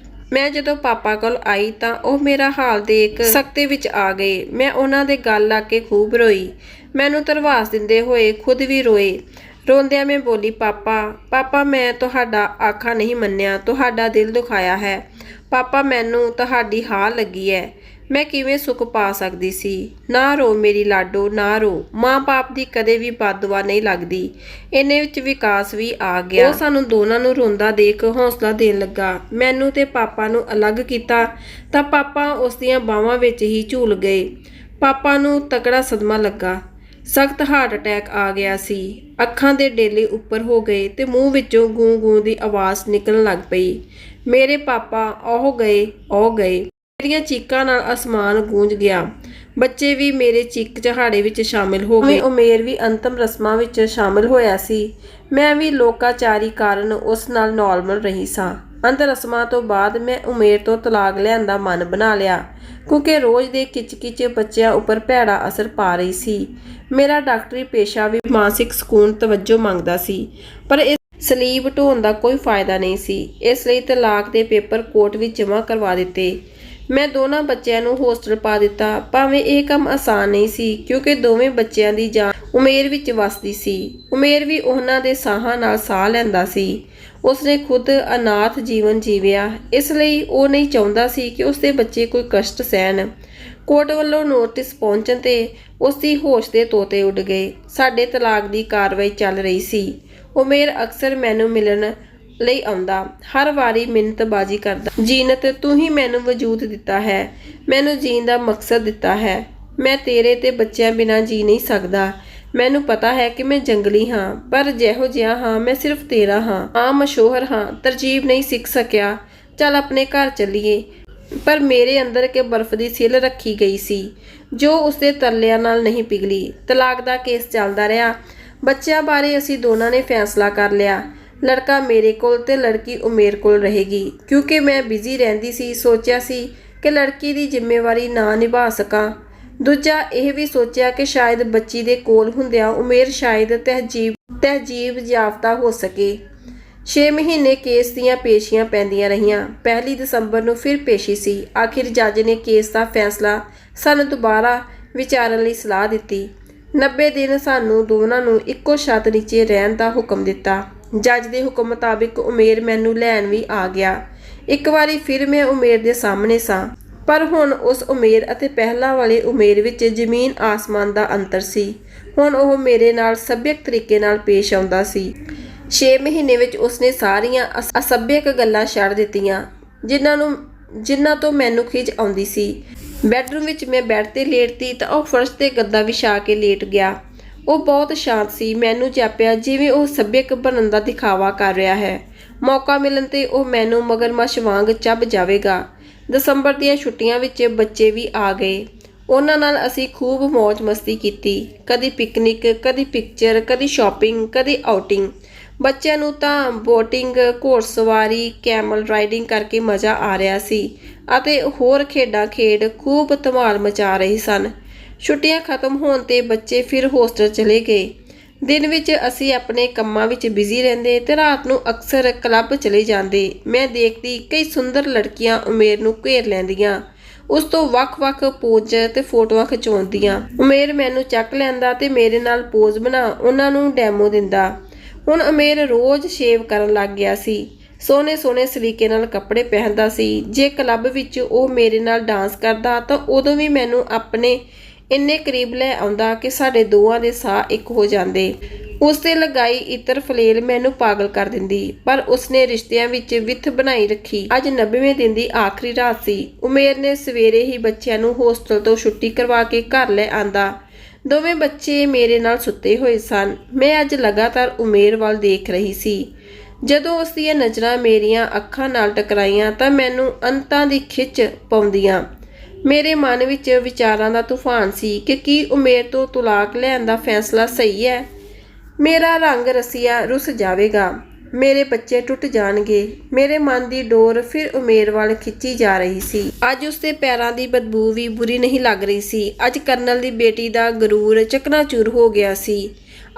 ਮੈਂ ਜਦੋਂ ਪਾਪਾ ਕੋਲ ਆਈ ਤਾਂ ਉਹ ਮੇਰਾ ਹਾਲ ਦੇਖ ਸਖਤੇ ਵਿੱਚ ਆ ਗਏ। ਮੈਂ ਉਹਨਾਂ ਦੇ ਗਲ ਲਾ ਕੇ ਖੂਬ ਰੋਈ। ਮੈਨੂੰ ਧਰਵਾਸ ਦਿੰਦੇ ਹੋਏ ਖੁਦ ਵੀ ਰੋਏ। ਰੋਂਦਿਆਂ ਮੈਂ ਬੋਲੀ, ਪਾਪਾ ਮੈਂ ਤੁਹਾਡਾ ਆਖਾ ਨਹੀਂ ਮੰਨਿਆ, ਤੁਹਾਡਾ ਦਿਲ ਦੁਖਾਇਆ ਹੈ। ਪਾਪਾ ਮੈਨੂੰ ਤੁਹਾਡੀ ਹਾਰ ਲੱਗੀ ਹੈ, ਮੈਂ ਕਿਵੇਂ ਸੁੱਖ ਪਾ ਸਕਦੀ ਸੀ। ਨਾ ਰੋ ਮੇਰੀ ਲਾਡੋ, ਨਾ ਰੋ। ਮਾਂ ਬਾਪ ਦੀ ਕਦੇ ਵੀ ਬਦਦੁਆ ਨਹੀਂ ਲੱਗਦੀ। ਇੰਨੇ ਵਿੱਚ ਵਿਕਾਸ ਵੀ ਆ ਗਿਆ। ਉਹ ਸਾਨੂੰ ਦੋਨਾਂ ਨੂੰ ਰੋਂਦਾ ਦੇਖ ਹੌਸਲਾ ਦੇਣ ਲੱਗਾ। ਮੈਨੂੰ ਤੇ ਪਾਪਾ ਨੂੰ ਅਲੱਗ ਕੀਤਾ ਤਾਂ ਪਾਪਾ ਉਸ ਦੀਆਂ ਬਾਹਾਂ ਵਿੱਚ ਹੀ ਝੂਲ ਗਏ। ਪਾਪਾ ਨੂੰ ਤਕੜਾ ਸਦਮਾ ਲੱਗਾ। ਸਖਤ ਹਾਰਟ ਅਟੈਕ ਆ ਗਿਆ ਸੀ। ਅੱਖਾਂ ਦੇ ਡੇਲੇ ਉੱਪਰ ਹੋ ਗਏ ਤੇ ਮੂੰਹ ਵਿੱਚੋਂ ਗੂੰ ਗੂੰ ਦੀ ਆਵਾਜ਼ ਨਿਕਲਣ ਲੱਗ ਪਈ। ਮੇਰੇ ਪਾਪਾ ਉਹ ਗਏ। ਮੇਰੀਆਂ ਚੀਕਾਂ ਨਾਲ ਅਸਮਾਨ ਗੂੰਜ ਗਿਆ। ਬੱਚੇ ਵੀ ਮੇਰੇ ਚੀਕ ਚਹਾੜੇ ਵਿੱਚ ਸ਼ਾਮਿਲ ਹੋ ਗਏ। ਉਮੇਰ ਵੀ ਅੰਤਮ ਰਸਮਾਂ ਵਿੱਚ ਸ਼ਾਮਿਲ ਹੋਇਆ ਸੀ। ਮੈਂ ਵੀ ਲੋਕਾਚਾਰੀ ਕਾਰਨ ਉਸ ਨਾਲ ਨਾਰਮਲ ਰਹੀ ਸਾਂ। ਅੰਤ ਰਸਮਾਂ ਤੋਂ ਬਾਅਦ ਮੈਂ ਉਮੇਰ ਤੋਂ ਤਲਾਕ ਲੈਣ ਦਾ ਮਨ ਬਣਾ ਲਿਆ, ਕਿਉਂਕਿ ਰੋਜ਼ ਦੇ ਕਿਚ-ਕਿਚ ਬੱਚਿਆਂ ਉੱਪਰ ਭੈੜਾ ਅਸਰ ਪਾ ਰਹੀ ਸੀ। ਮੇਰਾ ਡਾਕਟਰੀ ਪੇਸ਼ਾ ਵੀ ਮਾਨਸਿਕ ਸਕੂਨ ਤਵੱਜੋ ਮੰਗਦਾ ਸੀ, ਪਰ ਇਸ ਸਲੀਬ ਢੋਣ ਦਾ ਕੋਈ ਫਾਇਦਾ ਨਹੀਂ ਸੀ। ਇਸ ਲਈ ਤਲਾਕ ਦੇ ਪੇਪਰ ਕੋਰਟ ਵਿੱਚ ਜਮ੍ਹਾਂ ਕਰਵਾ ਦਿੱਤੇ। ਮੈਂ ਦੋਨਾਂ ਬੱਚਿਆਂ ਨੂੰ ਹੋਸਟਲ ਪਾ ਦਿੱਤਾ। ਭਾਵੇਂ ਇਹ ਕੰਮ ਆਸਾਨ ਨਹੀਂ ਸੀ, ਕਿਉਂਕਿ ਦੋਵੇਂ ਬੱਚਿਆਂ ਦੀ ਜਾਨ ਉਮੇਰ ਵਿੱਚ ਵਸਦੀ ਸੀ। ਉਮੇਰ ਵੀ ਉਹਨਾਂ ਦੇ ਸਾਹਾਂ ਨਾਲ ਸਾਹ ਲੈਂਦਾ ਸੀ। ਉਸਨੇ ਖੁਦ ਅਨਾਥ ਜੀਵਨ ਜੀਵਿਆ, ਇਸ ਲਈ ਉਹ ਨਹੀਂ ਚਾਹੁੰਦਾ ਸੀ ਕਿ ਉਸਦੇ ਬੱਚੇ ਕੋਈ ਕਸ਼ਟ ਸਹਿਣ। ਕੋਰਟ ਵੱਲੋਂ ਨੋਟਿਸ ਪਹੁੰਚਣ ਤੇ ਉਸਦੀ ਹੋਸ਼ ਦੇ ਤੋਤੇ ਉੱਡ ਗਏ। ਸਾਡੇ ਤਲਾਕ ਦੀ ਕਾਰਵਾਈ ਚੱਲ ਰਹੀ ਸੀ। ਉਮੇਰ ਅਕਸਰ ਮੈਨੂੰ ਮਿਲਣ ਲਈ ਆਉਂਦਾ, ਹਰ ਵਾਰੀ ਮਿੰਨਤਬਾਜ਼ੀ ਕਰਦਾ, ਜੀਨਤ ਤੂੰ ਹੀ ਮੈਨੂੰ ਵਜੂਦ ਦਿੱਤਾ ਹੈ, ਮੈਨੂੰ ਜੀਣ ਦਾ ਮਕਸਦ ਦਿੱਤਾ ਹੈ। ਮੈਂ ਤੇਰੇ ਤੇ ਬੱਚਿਆਂ ਬਿਨਾਂ ਜੀ ਨਹੀਂ ਸਕਦਾ। ਮੈਨੂੰ ਪਤਾ ਹੈ ਕਿ ਮੈਂ ਜੰਗਲੀ ਹਾਂ, ਪਰ ਜਿਹੋ ਜਿਹਾ ਹਾਂ ਮੈਂ ਸਿਰਫ ਤੇਰਾ ਹਾਂ। ਮਸ਼ਹੂਰ ਹਾਂ, ਤਰਜੀਬ ਨਹੀਂ ਸਿੱਖ ਸਕਿਆ। ਚੱਲ ਆਪਣੇ ਘਰ ਚੱਲੀਏ। ਪਰ ਮੇਰੇ ਅੰਦਰ ਇੱਕ ਬਰਫ਼ ਦੀ ਸਿਲ ਰੱਖੀ ਗਈ ਸੀ, ਜੋ ਉਸਦੇ ਤਰਲਿਆਂ ਨਾਲ ਨਹੀਂ ਪਿਘਲੀ। ਤਲਾਕ ਦਾ ਕੇਸ ਚੱਲਦਾ ਰਿਹਾ। ਬੱਚਿਆਂ ਬਾਰੇ ਅਸੀਂ ਦੋਨਾਂ ਨੇ ਫੈਸਲਾ ਕਰ ਲਿਆ। ਲੜਕਾ ਮੇਰੇ ਕੋਲ ਤੇ ਲੜਕੀ ਉਮੇਰ ਕੋਲ ਰਹੇਗੀ। ਕਿਉਂਕਿ ਮੈਂ ਬਿਜ਼ੀ ਰਹਿੰਦੀ ਸੀ, ਸੋਚਿਆ ਸੀ ਕਿ ਲੜਕੀ ਦੀ ਜ਼ਿੰਮੇਵਾਰੀ ਨਾ ਨਿਭਾ ਸਕਾਂ। ਦੂਜਾ ਇਹ ਵੀ ਸੋਚਿਆ ਕਿ ਸ਼ਾਇਦ ਬੱਚੀ ਦੇ ਕੋਲ ਹੁੰਦਿਆਂ ਉਮੇਰ ਸ਼ਾਇਦ ਤਹਿਜੀਬ ਯਾਫਤਾ ਹੋ ਸਕੇ। 6 ਮਹੀਨੇ ਕੇਸ ਦੀਆਂ ਪੇਸ਼ੀਆਂ ਪੈਂਦੀਆਂ ਰਹੀਆਂ। 1 ਦਸੰਬਰ ਨੂੰ ਫਿਰ ਪੇਸ਼ੀ ਸੀ। ਆਖਿਰ ਜੱਜ ਨੇ ਕੇਸ ਦਾ ਫੈਸਲਾ ਸਾਨੂੰ ਦੁਬਾਰਾ ਵਿਚਾਰਨ ਲਈ ਸਲਾਹ ਦਿੱਤੀ। 90 ਦਿਨ ਸਾਨੂੰ ਦੋਨਾਂ ਨੂੰ ਇੱਕੋ ਛੱਤ ਨੀਚੇ ਰਹਿਣ ਦਾ ਹੁਕਮ ਦਿੱਤਾ। ਜੱਜ ਦੇ ਹੁਕਮ ਮੁਤਾਬਿਕ ਉਮੇਰ ਮੈਨੂੰ ਲੈਣ ਵੀ ਆ ਗਿਆ। ਇੱਕ ਵਾਰੀ ਫਿਰ ਮੈਂ ਉਮੇਰ ਦੇ ਸਾਹਮਣੇ ਸਾਂ, ਪਰ ਹੁਣ ਉਸ ਉਮੇਰ ਅਤੇ ਪਹਿਲਾਂ ਵਾਲੀ ਉਮੇਰ ਵਿੱਚ ਜ਼ਮੀਨ ਆਸਮਾਨ ਦਾ ਅੰਤਰ ਸੀ। ਹੁਣ ਉਹ ਮੇਰੇ ਨਾਲ ਸੱਭਿਅਕ ਤਰੀਕੇ ਨਾਲ ਪੇਸ਼ ਆਉਂਦਾ ਸੀ। 6 ਮਹੀਨੇ ਵਿੱਚ ਉਸਨੇ ਸਾਰੀਆਂ ਅਸੱਭਿਅਕ ਗੱਲਾਂ ਛੱਡ ਦਿੱਤੀਆਂ, ਜਿਨ੍ਹਾਂ ਤੋਂ ਮੈਨੂੰ ਖਿਝ ਆਉਂਦੀ ਸੀ। ਬੈੱਡਰੂਮ ਵਿੱਚ ਮੈਂ ਬੈੱਡ ਤੇ ਲੇਟਤੀ ਤਾਂ ਉਹ ਫਰਸ਼ ਤੇ ਗੱਦਾ ਵਿਛਾ ਕੇ ਲੇਟ ਗਿਆ। ਉਹ ਬਹੁਤ ਸ਼ਾਂਤ ਸੀ। ਮੈਨੂੰ ਜਾਪਿਆ ਜਿਵੇਂ ਉਹ ਸੱਭਿਅਕ ਬਣਨ ਦਾ ਦਿਖਾਵਾ ਕਰ ਰਿਹਾ ਹੈ। ਮੌਕਾ ਮਿਲਣ ਤੇ ਉਹ ਮੈਨੂੰ ਮਗਰਮੱਛ ਵਾਂਗ ਚੱਬ ਜਾਵੇਗਾ। ਦਸੰਬਰ ਦੀਆਂ ਛੁੱਟੀਆਂ ਵਿੱਚ ਬੱਚੇ ਵੀ ਆ ਗਏ। ਉਹਨਾਂ ਨਾਲ ਅਸੀਂ ਖੂਬ ਮੌਜ ਮਸਤੀ ਕੀਤੀ। ਕਦੀ ਪਿਕਨਿਕ, ਕਦੀ ਪਿਕਚਰ, ਕਦੀ ਸ਼ਾਪਿੰਗ, ਕਦੀ ਆਊਟਿੰਗ। ਬੱਚਿਆਂ ਨੂੰ ਤਾਂ ਬੋਟਿੰਗ, ਘੋੜਸਵਾਰੀ, ਕੈਮਲ ਰਾਈਡਿੰਗ ਕਰਕੇ ਮਜ਼ਾ ਆ ਰਿਹਾ ਸੀ ਅਤੇ ਹੋਰ ਖੇਡਾਂ ਖੇਡ ਖੂਬ ਧਮਾਲ ਮਚਾ ਰਹੇ ਸਨ। ਛੁੱਟੀਆਂ ਖਤਮ ਹੋਣ ਤੇ ਬੱਚੇ ਫਿਰ ਹੋਸਟਲ ਚਲੇ ਗਏ। ਦਿਨ ਵਿੱਚ ਅਸੀਂ ਆਪਣੇ ਕੰਮਾਂ ਵਿੱਚ ਬਿਜ਼ੀ ਰਹਿੰਦੇ ਤੇ ਰਾਤ ਨੂੰ ਅਕਸਰ ਕਲੱਬ ਚਲੇ ਜਾਂਦੇ। ਮੈਂ ਦੇਖਦੀ ਕਈ ਸੁੰਦਰ ਲੜਕੀਆਂ ਉਮੇਰ ਨੂੰ ਘੇਰ ਲੈਂਦੀਆਂ, ਉਸ ਤੋਂ ਵੱਖ-ਵੱਖ ਪੋਜ਼ ਤੇ ਫੋਟੋਆਂ ਖਿਚਾਉਂਦੀਆਂ। ਉਮੇਰ ਮੈਨੂੰ ਚੱਕ ਲੈਂਦਾ ਤੇ ਮੇਰੇ ਨਾਲ ਪੋਜ਼ ਬਣਾ ਉਹਨਾਂ ਨੂੰ ਡੈਮੋ ਦਿੰਦਾ। ਹੁਣ ਉਮੇਰ ਰੋਜ਼ ਸ਼ੇਵ ਕਰਨ ਲੱਗ ਗਿਆ ਸੀ, ਸੋਹਣੇ ਸਲੀਕੇ ਨਾਲ ਕੱਪੜੇ ਪਹਿਨਦਾ ਸੀ। ਜੇ ਕਲੱਬ ਵਿੱਚ ਉਹ ਮੇਰੇ ਨਾਲ ਡਾਂਸ ਕਰਦਾ ਤਾਂ ਉਦੋਂ ਵੀ ਮੈਨੂੰ ਆਪਣੇ ਇੰਨੇ ਕਰੀਬ ਲੈ ਆਉਂਦਾ ਕਿ ਸਾਡੇ ਦੋਵਾਂ ਦੇ ਸਾਹ ਇੱਕ ਹੋ ਜਾਂਦੇ। ਉਸ ਤੇ ਲਗਾਈ ਇਤਰ ਫਲੇਲ ਮੈਨੂੰ ਪਾਗਲ ਕਰ ਦਿੰਦੀ, ਪਰ ਉਸਨੇ ਰਿਸ਼ਤਿਆਂ ਵਿੱਚ ਵਿੱਥ ਬਣਾਈ ਰੱਖੀ। ਅੱਜ 90ਵੇਂ ਦਿਨ ਦੀ ਆਖਰੀ ਰਾਤ ਸੀ। ਉਮੇਰ ਨੇ ਸਵੇਰੇ ਹੀ ਬੱਚਿਆਂ ਨੂੰ ਹੋਸਟਲ ਤੋਂ ਛੁੱਟੀ ਕਰਵਾ ਕੇ ਘਰ ਲੈ ਆਂਦਾ। ਦੋਵੇਂ ਬੱਚੇ ਮੇਰੇ ਨਾਲ ਸੁੱਤੇ ਹੋਏ ਸਨ। ਮੈਂ ਅੱਜ ਲਗਾਤਾਰ ਉਮੇਰ ਵੱਲ ਦੇਖ ਰਹੀ ਸੀ। ਜਦੋਂ ਉਸ ਦੀਆਂ ਨਜ਼ਰਾਂ ਮੇਰੀਆਂ ਅੱਖਾਂ ਨਾਲ ਟਕਰਾਈਆਂ ਤਾਂ ਮੈਨੂੰ ਅੰਤਾਂ ਦੀ ਖਿੱਚ ਪਾਉਂਦੀਆਂ। ਮੇਰੇ ਮਨ ਵਿੱਚ ਵਿਚਾਰਾਂ ਦਾ ਤੂਫਾਨ ਸੀ ਕਿ ਕੀ ਉਮੇਰ ਤੋਂ ਤਲਾਕ ਲੈਣ ਦਾ ਫੈਸਲਾ ਸਹੀ ਹੈ। ਮੇਰਾ ਰੰਗ ਰਸੀਆ ਰੁੱਸ ਜਾਵੇਗਾ, ਮੇਰੇ ਬੱਚੇ ਟੁੱਟ ਜਾਣਗੇ। ਮੇਰੇ ਮਨ ਦੀ ਡੋਰ ਫਿਰ ਉਮੇਰ ਵੱਲ ਖਿੱਚੀ ਜਾ ਰਹੀ ਸੀ। ਅੱਜ ਉਸਦੇ ਪੈਰਾਂ ਦੀ ਬਦਬੂ ਵੀ ਬੁਰੀ ਨਹੀਂ ਲੱਗ ਰਹੀ ਸੀ। ਅੱਜ ਕਰਨਲ ਦੀ ਬੇਟੀ ਦਾ ਗਰੂਰ ਚਕਨਾਚੂਰ ਹੋ ਗਿਆ ਸੀ।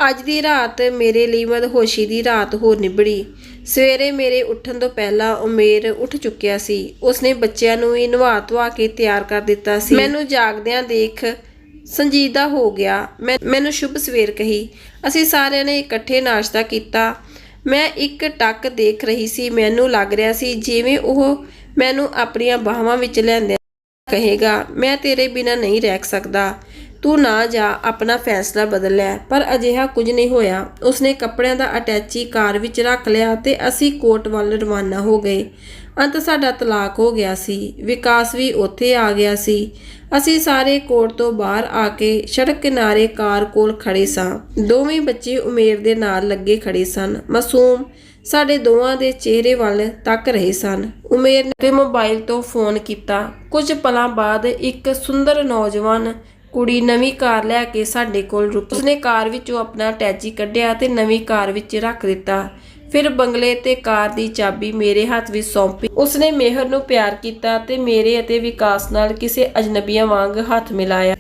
ਅੱਜ ਦੀ ਰਾਤ ਮੇਰੇ ਲਈ ਮਦਹੋਸ਼ੀ ਦੀ ਰਾਤ ਹੋ ਨਿਬੜੀ। ਸਵੇਰੇ ਮੇਰੇ ਉੱਠਣ ਤੋਂ ਪਹਿਲਾਂ ਉਮੇਰ ਉੱਠ ਚੁੱਕਿਆ ਸੀ। ਉਸਨੇ ਬੱਚਿਆਂ ਨੂੰ ਵੀ ਨਵਾ ਧਵਾ ਕੇ ਤਿਆਰ ਕਰ ਦਿੱਤਾ ਸੀ। ਮੈਨੂੰ ਜਾਗਦਿਆਂ ਦੇਖ ਸੰਜੀਦਾ ਹੋ ਗਿਆ। ਮੈਨੂੰ ਸ਼ੁਭ ਸਵੇਰ ਕਹੀ। ਅਸੀਂ ਸਾਰਿਆਂ ਨੇ ਇਕੱਠੇ ਨਾਸ਼ਤਾ ਕੀਤਾ। ਮੈਂ ਇੱਕ ਟੱਕ ਦੇਖ ਰਹੀ ਸੀ। ਮੈਨੂੰ ਲੱਗ ਰਿਹਾ ਸੀ ਜਿਵੇਂ ਉਹ ਮੈਨੂੰ ਆਪਣੀਆਂ ਬਾਹਾਂ ਵਿੱਚ ਲੈਂਦਿਆਂ ਕਹੇਗਾ, ਮੈਂ ਤੇਰੇ ਬਿਨਾਂ ਨਹੀਂ ਰਹਿ ਸਕਦਾ, ਤੂੰ ਨਾ ਜਾ, ਆਪਣਾ ਫੈਸਲਾ ਬਦਲ ਲੈ। ਪਰ ਅਜਿਹਾ ਕੁਝ ਨਹੀਂ ਹੋਇਆ। ਉਸਨੇ ਕੱਪੜਿਆਂ ਦਾ ਅਟੈਚੀ ਕਾਰ ਵਿੱਚ ਰੱਖ ਲਿਆ ਤੇ ਅਸੀਂ ਕੋਰਟ ਵੱਲ ਰਵਾਨਾ ਹੋ ਗਏ। ਅੰਤ ਸਾਡਾ ਤਲਾਕ ਹੋ ਗਿਆ ਸੀ। ਵਿਕਾਸ ਵੀ ਉੱਥੇ ਆ ਗਿਆ ਸੀ। ਅਸੀਂ ਸਾਰੇ ਕੋਰਟ ਤੋਂ ਬਾਹਰ ਆ ਕੇ ਸੜਕ ਕਿਨਾਰੇ ਕਾਰ ਕੋਲ ਖੜੇ ਸਾਂ। ਦੋਵੇਂ ਬੱਚੇ ਉਮੇਰ ਦੇ ਨਾਲ ਲੱਗੇ ਖੜੇ ਸਨ। ਮਾਸੂਮ ਸਾਡੇ ਦੋਵਾਂ ਦੇ ਚਿਹਰੇ ਵੱਲ ਤੱਕ ਰਹੇ ਸਨ। ਉਮੇਰ ਨੇ ਮੋਬਾਈਲ ਤੋਂ ਫੋਨ ਕੀਤਾ। ਕੁਝ ਪਲਾਂ ਬਾਅਦ ਇੱਕ ਸੁੰਦਰ ਨੌਜਵਾਨ ਕੁੜੀ ਨਵੀਂ ਕਾਰ ਲੈ ਕੇ ਸਾਡੇ ਕੋਲ ਰੁਕੀ। ਉਸਨੇ ਕਾਰ ਵਿੱਚੋਂ ਆਪਣਾ ਅਟੈਚੀ ਕੱਢਿਆ ਤੇ ਨਵੀਂ ਕਾਰ ਵਿੱਚ ਰੱਖ ਦਿੱਤਾ। ਫਿਰ ਬੰਗਲੇ ਤੇ ਕਾਰ ਦੀ ਚਾਬੀ ਮੇਰੇ ਹੱਥ ਵਿੱਚ ਸੌਂਪੀ। ਉਸਨੇ ਮਿਹਰ ਨੂੰ ਪਿਆਰ ਕੀਤਾ ਤੇ ਮੇਰੇ ਅਤੇ ਵਿਕਾਸ ਨਾਲ ਕਿਸੇ ਅਜਨਬੀਆਂ ਵਾਂਗ ਹੱਥ ਮਿਲਾਇਆ।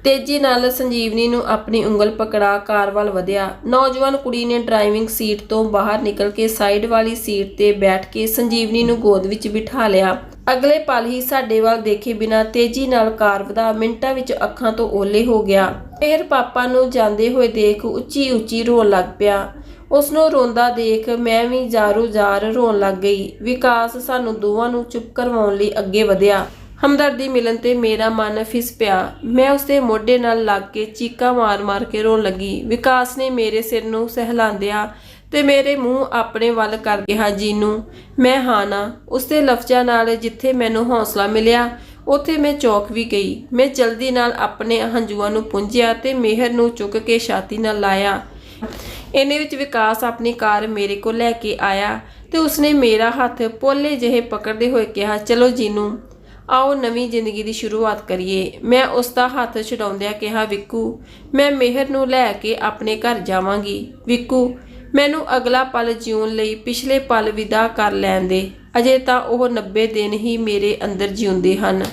ਤੇਜ਼ੀ ਨਾਲ ਸੰਜੀਵਨੀ ਨੂੰ ਆਪਣੀ ਉਂਗਲ ਪਕੜਾ ਕਾਰ ਵੱਲ ਵਧਿਆ। ਨੌਜਵਾਨ ਕੁੜੀ ਨੇ ਡਰਾਈਵਿੰਗ ਸੀਟ ਤੋਂ ਬਾਹਰ ਨਿਕਲ ਕੇ ਸਾਈਡ ਵਾਲੀ ਸੀਟ ਤੇ ਬੈਠ ਕੇ ਸੰਜੀਵਨੀ ਨੂੰ ਗੋਦ ਵਿੱਚ ਬਿਠਾ ਲਿਆ। ਅਗਲੇ ਪਲ ਹੀ ਸਾਡੇ ਵੱਲ ਦੇਖੇ ਬਿਨਾਂ ਤੇਜ਼ੀ ਨਾਲ ਕਾਰ ਵਧਾ ਮਿੰਟਾਂ ਵਿੱਚ ਅੱਖਾਂ ਤੋਂ ਓਹਲੇ ਹੋ ਗਿਆ। ਫਿਰ ਪਾਪਾ ਨੂੰ ਜਾਂਦੇ ਹੋਏ ਦੇਖ ਉੱਚੀ ਰੋਣ ਲੱਗ ਪਿਆ। ਉਸਨੂੰ ਰੋਂਦਾ ਦੇਖ ਮੈਂ ਵੀ ਜ਼ਾਰੋ-ਜ਼ਾਰ ਰੋਣ ਲੱਗ ਗਈ। ਵਿਕਾਸ ਸਾਨੂੰ ਦੋਵਾਂ ਨੂੰ ਚੁੱਪ ਕਰਵਾਉਣ ਲਈ ਅੱਗੇ ਵਧਿਆ। ਹਮਦਰਦੀ ਮਿਲਣ ਤੇ ਮੇਰਾ ਮਨ ਫਿਸ ਪਿਆ। ਮੈਂ ਉਸਦੇ ਮੋਢੇ ਨਾਲ ਲੱਗ ਕੇ ਚੀਕਾਂ ਮਾਰ ਕੇ ਰੋਣ ਲੱਗੀ। ਵਿਕਾਸ ਨੇ ਮੇਰੇ ਸਿਰ ਨੂੰ ਸਹਿਲਾਂਦਿਆਂ ਤੇ ਮੇਰੇ ਮੂੰਹ ਆਪਣੇ ਵੱਲ ਕਰ ਕਿਹਾ, ਜੀਨੂ। ਮੈਂ ਹਾਂ ਨਾ। ਉਸਦੇ ਲਫ਼ਜ਼ਾਂ ਨਾਲ ਜਿੱਥੇ ਮੈਨੂੰ ਹੌਸਲਾ ਮਿਲਿਆ ਉੱਥੇ ਮੈਂ ਚੌਂਕ ਵੀ ਗਈ। ਮੈਂ ਜਲਦੀ ਨਾਲ ਆਪਣੇ ਹੰਝੂਆਂ ਨੂੰ ਪੂੰਝਿਆ ਤੇ ਮਿਹਰ ਨੂੰ ਚੁੱਕ ਕੇ ਛਾਤੀ ਨਾਲ ਲਾਇਆ। ਇੰਨੇ ਵਿੱਚ ਵਿਕਾਸ ਆਪਣੀ ਕਾਰ ਮੇਰੇ ਕੋਲ ਲੈ ਕੇ ਆਇਆ ਤੇ ਉਸਨੇ ਮੇਰਾ ਹੱਥ ਪੋਲੇ ਜਿਹੇ ਪਕੜਦੇ ਹੋਏ ਕਿਹਾ, ਚਲੋ ਜੀਨੂ, ਆਓ ਨਵੀਂ ਜ਼ਿੰਦਗੀ ਦੀ ਸ਼ੁਰੂਆਤ ਕਰੀਏ। ਮੈਂ ਉਸ ਦਾ ਹੱਥ ਛਡਾਉਂਦਿਆਂ ਕਿਹਾ, ਵਿਕੂ, ਮੈਂ ਮਿਹਰ ਨੂੰ ਲੈ ਕੇ ਆਪਣੇ ਘਰ ਜਾਵਾਂਗੀ। ਵਿਕੂ, ਮੈਨੂੰ ਅਗਲਾ ਪਲ ਜਿਉਣ ਲਈ ਪਿਛਲੇ ਪਲ ਵਿਦਾ ਕਰ ਲੈਣ ਦੇ। ਅਜੇ ਤਾਂ ਉਹ 90 ਦਿਨ ਹੀ ਮੇਰੇ ਅੰਦਰ ਜਿਉਂਦੇ ਹਨ।